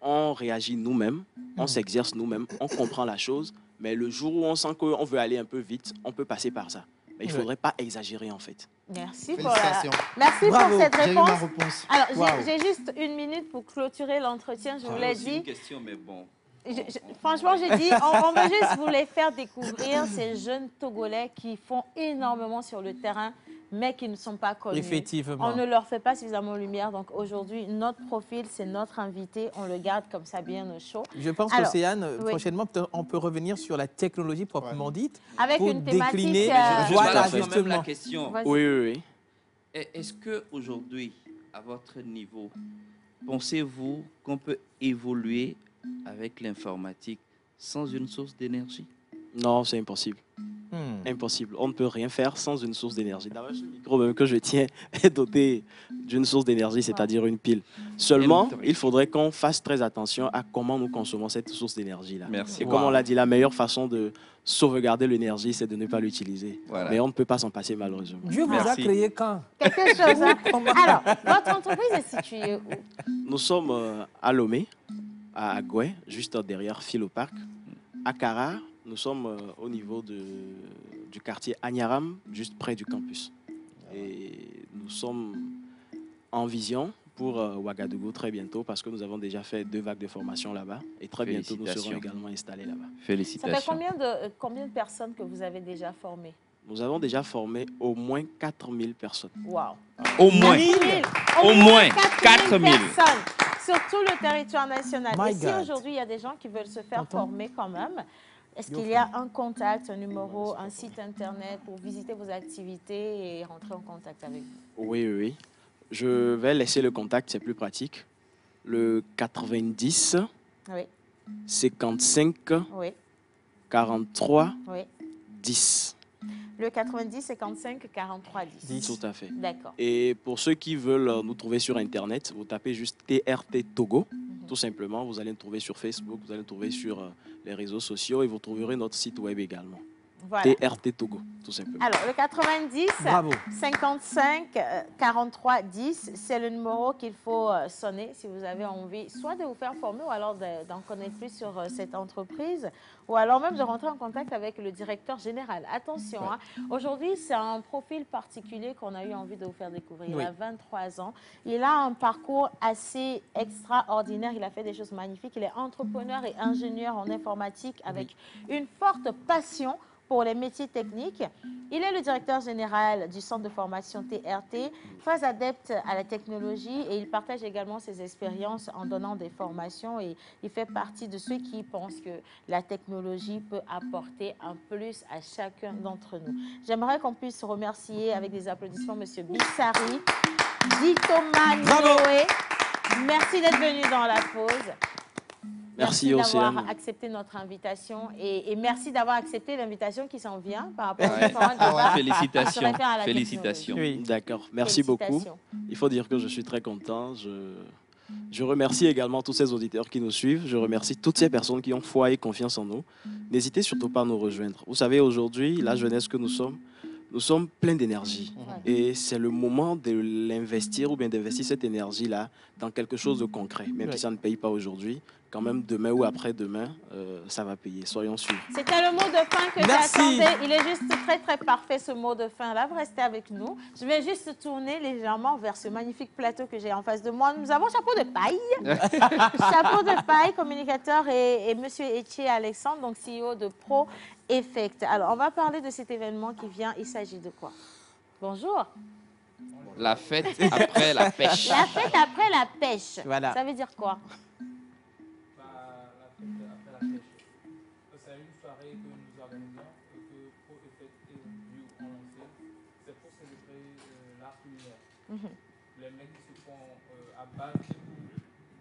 on réagit nous-mêmes, on s'exerce nous-mêmes, on comprend la chose. Mais le jour où on sent qu'on veut aller un peu vite, on peut passer par ça. Mais il ne faudrait pas exagérer, en fait. Merci pour cette J'ai eu réponse. ma réponse. Alors, Wow. j'ai juste 1 minute pour clôturer l'entretien. Je vous l'ai C'est dit. une question, mais bon. Franchement, j'ai dit, on veut juste vous les faire découvrir, ces jeunes Togolais qui font énormément sur le terrain, mais qui ne sont pas connus. Effectivement. On ne leur fait pas suffisamment lumière. Donc aujourd'hui, notre profil, c'est notre invité. On le garde comme ça bien au chaud. Je pense qu'Océane, prochainement, on peut revenir sur la technologie proprement dite. Avec pour une thématique, décliner. Je Voilà, pose quand même justement. la question. Oui. Est-ce qu'aujourd'hui, à votre niveau, pensez-vous qu'on peut évoluer avec l'informatique sans une source d'énergie? Non, c'est impossible. Impossible. On ne peut rien faire sans une source d'énergie. D'ailleurs, ce micro même que je tiens est doté d'une source d'énergie, c'est-à-dire une pile. Seulement, il faudrait qu'on fasse très attention à comment nous consommons cette source d'énergie-là. Merci. Et comme on l'a dit, la meilleure façon de sauvegarder l'énergie, c'est de ne pas l'utiliser. Voilà. Mais on ne peut pas s'en passer, malheureusement. Dieu vous a créé quand? Quelque chose. Hein? Alors, votre entreprise est située où? Nous sommes à Lomé, à Agoué, juste derrière Philopark. À Kara, nous sommes au niveau du quartier Agnaram, juste près du campus. Et nous sommes en vision pour Ouagadougou très bientôt parce que nous avons déjà fait 2 vagues de formation là-bas. Et très bientôt, nous serons également installés là-bas. Félicitations. Ça fait combien de personnes que vous avez déjà formées? Nous avons déjà formé au moins 4000 personnes. Wow. Au moins. Au moins 4000 personnes sur tout le territoire national. My Et si God. aujourd'hui, il y a des gens qui veulent se faire former quand même, est-ce qu'il y a un contact, un numéro, un site internet pour visiter vos activités et rentrer en contact avec vous? Oui. Je vais laisser le contact, c'est plus pratique. Le 90 Oui. 55 Oui. 43 Oui. 10. Le 90 55 43 10. Tout à fait. D'accord. Et pour ceux qui veulent nous trouver sur Internet, vous tapez juste TRT Togo, tout simplement. Vous allez nous trouver sur Facebook, vous allez nous trouver sur les réseaux sociaux et vous trouverez notre site web également. Voilà. TRT Togo, tout simplement. Alors, le 90 Bravo. 55 43 10, c'est le numéro qu'il faut sonner si vous avez envie soit de vous faire former ou alors d'en connaître plus sur cette entreprise ou alors même de rentrer en contact avec le directeur général. Attention, hein, aujourd'hui, c'est un profil particulier qu'on a eu envie de vous faire découvrir. Il a 23 ans. Il a un parcours assez extraordinaire. Il a fait des choses magnifiques. Il est entrepreneur et ingénieur en informatique avec une forte passion pour les métiers techniques. Il est le directeur général du centre de formation TRT, très adepte à la technologie et il partage également ses expériences en donnant des formations et il fait partie de ceux qui pensent que la technologie peut apporter un plus à chacun d'entre nous. J'aimerais qu'on puisse remercier avec des applaudissements M. Bissari, Ditoma Noé. Merci d'être venu dans la pause. Merci d'avoir accepté notre invitation et merci d'avoir accepté l'invitation qui s'en vient par rapport au différent débat. Félicitations. Félicitations. Oui. D'accord, merci beaucoup. Il faut dire que je suis très content. Je remercie également tous ces auditeurs qui nous suivent. Je remercie toutes ces personnes qui ont foi et confiance en nous. N'hésitez surtout pas à nous rejoindre. Vous savez, aujourd'hui, la jeunesse que nous sommes pleins d'énergie. Et c'est le moment de l'investir ou bien d'investir cette énergie-là dans quelque chose de concret. Même si ça ne paye pas aujourd'hui, quand même demain ou après-demain, ça va payer. Soyons sûrs. C'était le mot de fin que j'attendais. Il est juste très, très parfait, ce mot de fin-là. Vous restez avec nous. Je vais juste tourner légèrement vers ce magnifique plateau que j'ai en face de moi. Nous avons Chapeau de Paille. Chapeau de Paille, communicateur, et Monsieur Etier Alexandre, donc CEO de Pro Effect. Alors, on va parler de cet événement qui vient. Il s'agit de quoi? Bonjour. La fête après la pêche. La fête après la pêche. Voilà. Ça veut dire quoi? C'est une soirée que nous organisons et que Pro Effect et View ont lancé. C'est pour célébrer l'art culinaire. Les mecs qui se font abattre,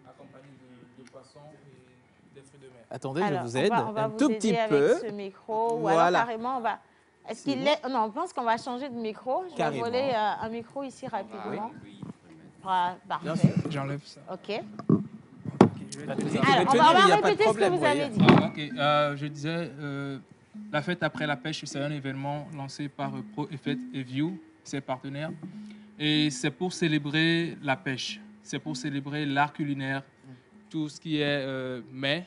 accompagnés de poissons et des fruits de mer. Attendez, alors, je vous aide on va un vous tout aider petit avec peu. ce micro. Ou Voilà. alors carrément, on va... Est-ce qu'il est... Non, on pense qu'on va changer de micro. Je vais Carrément. voler un micro ici rapidement. sera parfait. J'enlève ça. OK. Alors, on va répéter ce que vous avez dit. Je disais, la fête après la pêche, c'est un événement lancé par Pro Effect et View, ses partenaires. Et c'est pour célébrer la pêche. C'est pour célébrer l'art culinaire, tout ce qui est mets,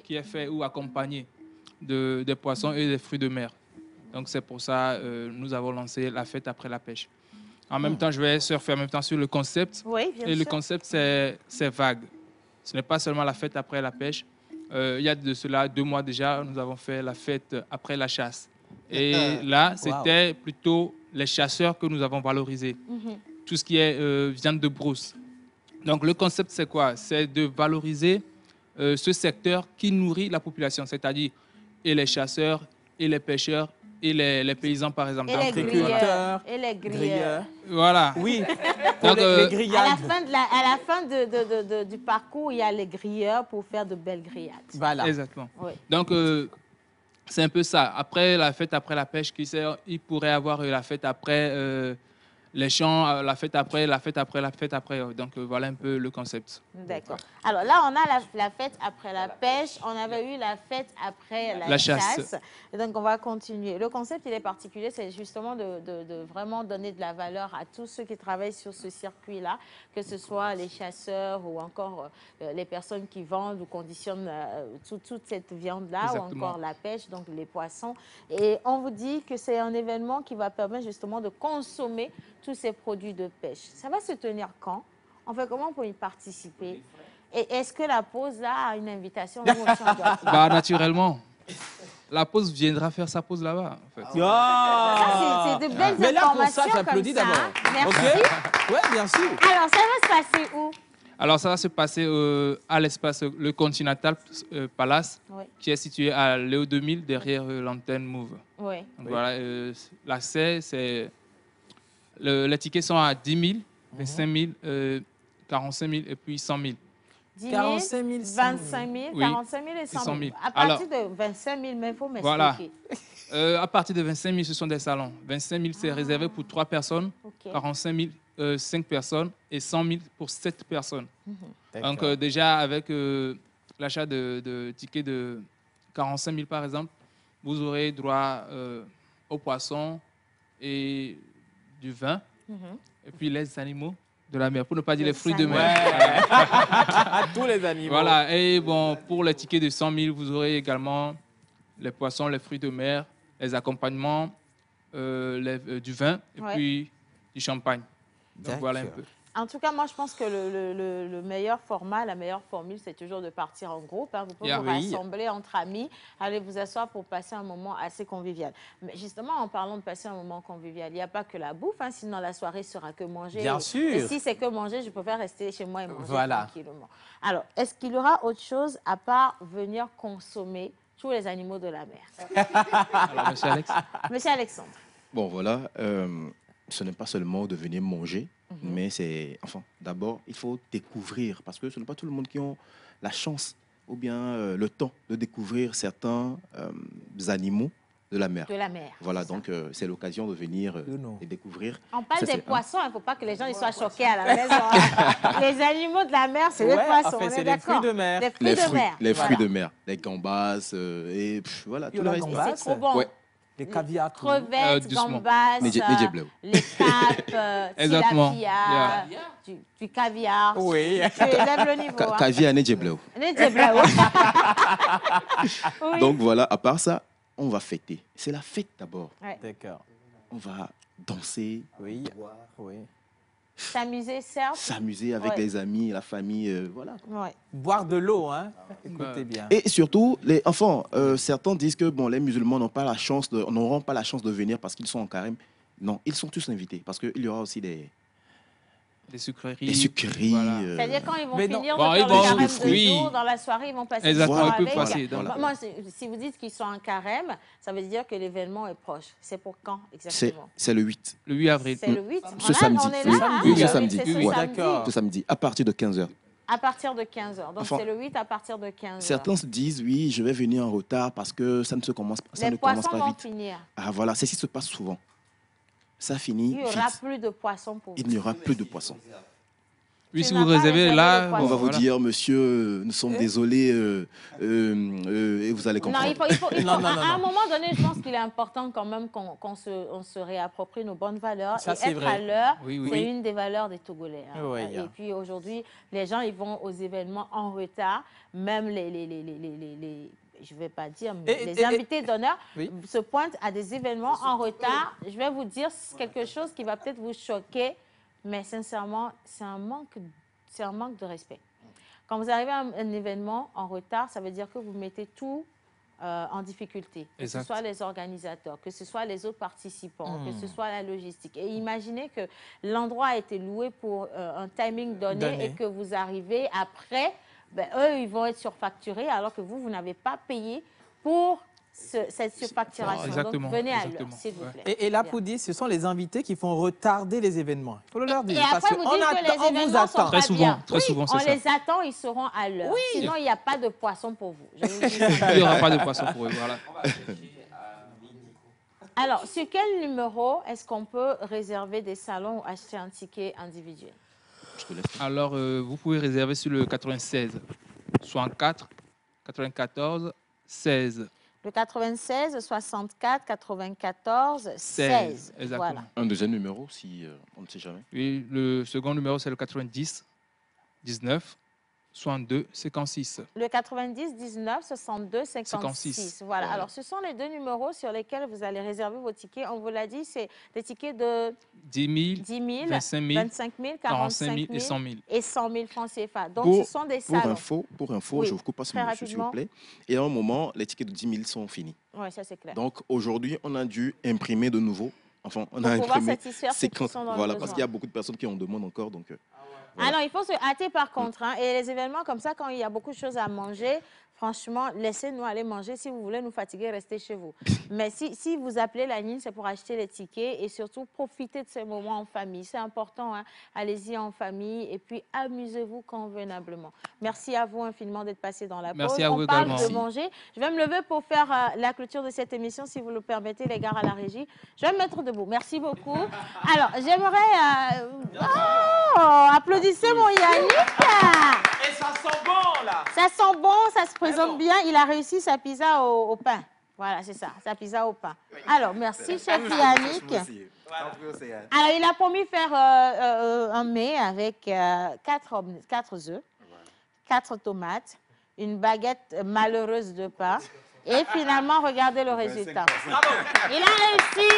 qui est fait ou accompagné des poissons et des fruits de mer. Donc c'est pour ça que nous avons lancé la fête après la pêche. En même temps, je vais surfer en même temps sur le concept. Oui, bien et le sûr. concept, c'est vague. Ce n'est pas seulement la fête après la pêche. Il y a de cela 2 mois déjà, nous avons fait la fête après la chasse. Et là, c'était plutôt les chasseurs que nous avons valorisés. Tout ce qui est viande de brousse. Donc le concept, c'est quoi? C'est de valoriser ce secteur qui nourrit la population, c'est-à-dire et les chasseurs, et les pêcheurs, et les paysans, par exemple. Et les grilleurs. Et les grilleurs. Voilà. Oui. Donc, les grillades. À la fin du parcours, il y a les grilleurs pour faire de belles grillades. Voilà. Exactement. Oui. Donc, c'est un peu ça. Après la fête, après la pêche, il pourrait avoir la fête après les champs, la fête après, la fête après, la fête après. Donc, voilà un peu le concept. D'accord. Alors là, on a la fête après la pêche. On avait eu la fête après la chasse. Et donc, on va continuer. Le concept, il est particulier. C'est justement de vraiment donner de la valeur à tous ceux qui travaillent sur ce circuit-là, que ce soit les chasseurs ou encore les personnes qui vendent ou conditionnent toute cette viande-là, ou encore la pêche, donc les poissons. Et on vous dit que c'est un événement qui va permettre justement de consommer tous ces produits de pêche. Ça va se tenir quand? On fait comment pour y participer? Et est-ce que la pause là a une invitation? Bah, naturellement. La pause viendra faire sa pause là-bas. En fait. C'est de belles Mais là, pour ça, informations j'applaudis comme ça. d'abord. Merci. OK. Ouais, bien sûr. Alors, ça va se passer où? Alors, ça va se passer à l'espace Le Continental Palace, qui est situé à Léo 2000, derrière l'antenne Move. Oui. Donc, voilà, l'accès, c'est... Les tickets sont à 10 000, 25 000, 45 000 et puis 100 000. 10 000, 45 000, 25 000, 45 000 et 100 000. À partir de 25 000, mais il faut m'expliquer. Voilà. À partir de 25 000, ce sont des salons. 25 000, c'est réservé pour 3 personnes. 45 000, 5 personnes. Et 100 000 pour 7 personnes. Donc, déjà, avec l'achat de tickets de 45 000, par exemple, vous aurez droit aux poissons et du vin. Et puis les animaux de la mer, pour ne pas dire les fruits de mer. Tous les animaux. Voilà, et bon, pour les tickets de 100 000, vous aurez également les poissons, les fruits de mer, les accompagnements, du vin et puis du champagne. Donc voilà un peu. En tout cas, moi, je pense que le meilleur format, la meilleure formule, c'est toujours de partir en groupe. Hein. Vous pouvez vous rassembler entre amis, aller vous asseoir pour passer un moment assez convivial. Mais justement, en parlant de passer un moment convivial, il n'y a pas que la bouffe, hein, sinon la soirée sera que manger. Bien sûr. Et si c'est que manger, je préfère rester chez moi et manger voilà. tranquillement. Alors, est-ce qu'il y aura autre chose à part venir consommer tous les animaux de la mer? Alors, monsieur Alex. Monsieur Alexandre. Bon, voilà. Ce n'est pas seulement de venir manger, mais c'est, enfin, d'abord, il faut découvrir, parce que ce n'est pas tout le monde qui a la chance ou bien le temps de découvrir certains animaux de la mer. De la mer. Voilà, donc c'est l'occasion de venir et découvrir. On parle des poissons, il ne faut pas que les gens ils soient choqués à la maison. Les animaux de la mer, c'est les poissons, on est d'accord. Les fruits de mer. Les fruits de mer, les gambas et voilà, tout le reste. C'est trop bon. Ouais. Les caviar. Crevettes, gambas, les carpes, tilapia, du caviar. Oui. Tu élèves le niveau. Caviar, nedjebleu. Donc voilà, à part ça, on va fêter. C'est la fête d'abord. Ouais. D'accord. On va danser, boire, s'amuser, certes. S'amuser avec les amis, la famille, voilà. Ouais. Boire de l'eau, hein. Écoutez bien. Et surtout, les enfants, certains disent que bon, les musulmans n'auront pas la chance de venir parce qu'ils sont en carême. Non, ils sont tous invités parce qu'il y aura aussi des sucreries. Des sucreries. Voilà. C'est-à-dire quand ils vont finir de faire le carême de fruits. jour, dans la soirée, ils vont passer Exactement, le ils soir peuvent avec. passer. Voilà. Moi, si vous dites qu'ils sont en carême, ça veut dire que l'événement est proche. C'est pour quand exactement? C'est le 8. Le 8 avril. C'est le 8. Ce samedi. On est là, hein? Oui, ce samedi. D'accord. Ce samedi, à partir de 15h. À partir de 15h. Donc, Enfin, c'est le 8 à partir de 15h. Certains se disent, oui, je vais venir en retard parce que ça ne commence pas vite. Les poissons vont finir. Ah, voilà, c'est ce qui se passe souvent. Ça finit. Il n'y aura plus de poissons pour vous. Il n'y aura plus de poissons. Oui, si vous réservez là, on va vous dire, monsieur, nous sommes désolés et vous allez comprendre. Non, il faut à un moment donné, je pense qu'il est important quand même qu'on se réapproprie nos bonnes valeurs. Ça, et être vrai. à l'heure, Oui. c'est une des valeurs des Togolais. Hein. Oui, Et puis aujourd'hui, les gens, ils vont aux événements en retard, même je ne vais pas dire, mais les invités d'honneur se pointent à des événements en retard. Je vais vous dire quelque chose qui va peut-être vous choquer, mais sincèrement, c'est un manque de respect. Quand vous arrivez à un événement en retard, ça veut dire que vous mettez tout en difficulté, que ce soit les organisateurs, que ce soit les autres participants, que ce soit la logistique. Et imaginez que l'endroit a été loué pour un timing donné et que vous arrivez après, ben, eux, ils vont être surfacturés alors que vous n'avez pas payé pour cette surfacturation. Donc, venez à l'heure, s'il vous plaît. Et là, pour dire, ce sont les invités qui font retarder les événements. Il faut le leur dire. Et après, vous dites que les événements sont pas bien. Très souvent, c'est ça. On les attend, ils seront à l'heure. Sinon, il n'y a pas de poisson pour vous. Il n'y aura pas de poisson pour eux, voilà. Alors, sur quel numéro est-ce qu'on peut réserver des salons ou acheter un ticket individuel? Alors, vous pouvez réserver sur le 96 64 94 16. Le 96 64 94 16. Exactement. Voilà. Un deuxième numéro, si on ne sait jamais. Oui, le second numéro, c'est le 90 19 62 56. Le 90 19 62 56. Voilà. Alors, ce sont les deux numéros sur lesquels vous allez réserver vos tickets. On vous l'a dit, c'est des tickets de 10 000, 25 000, 45 000 et 100 000. Et 100 000 francs CFA. Donc, ce sont des salons. Pour info, je vous coupe pas ce monsieur, s'il vous plaît. Et à un moment, les tickets de 10 000 sont finis. Oui, ça c'est clair. Donc, aujourd'hui, on a dû imprimer de nouveau. Enfin, on a imprimé 50. Voilà, parce qu'il y a beaucoup de personnes qui en demandent encore. Donc, voilà. Alors, il faut se hâter par contre. Hein, et les événements comme ça, quand il y a beaucoup de choses à manger, franchement, laissez-nous aller manger. Si vous voulez nous fatiguer, restez chez vous. Mais si vous appelez la ligne, c'est pour acheter les tickets et surtout profiter de ces moments en famille. C'est important. Hein. Allez-y en famille et puis amusez-vous convenablement. Merci à vous infiniment d'être passé dans la pause. Merci à vous On parle également. de manger. Je vais me lever pour faire la clôture de cette émission, si vous le permettez, les gars à la régie. Je vais me mettre debout. Merci beaucoup. Alors, j'aimerais... applaudissez mon Yannick. Et ça sent bon, là. Ça sent bon, ça se présente bien. Il a réussi sa pizza au pain. Voilà, c'est ça, sa pizza au pain. Alors, merci, chef Yannick. Alors, il a promis faire un mets avec 4 œufs, 4 tomates, une baguette malheureuse de pain. Et finalement, regardez le résultat. Il a réussi.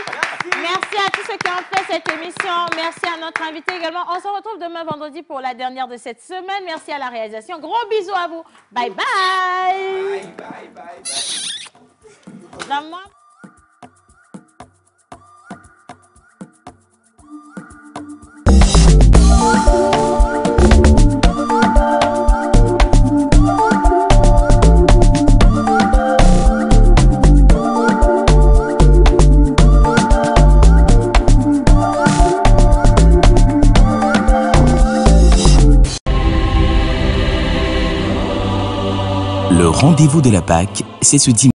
Merci à tous ceux qui ont fait cette émission. Merci à notre invité également. On se retrouve demain vendredi pour la dernière de cette semaine. Merci à la réalisation. Gros bisous à vous. Bye bye. Bye bye bye. Donne-moi. Le rendez-vous de la Pâque, c'est ce dimanche.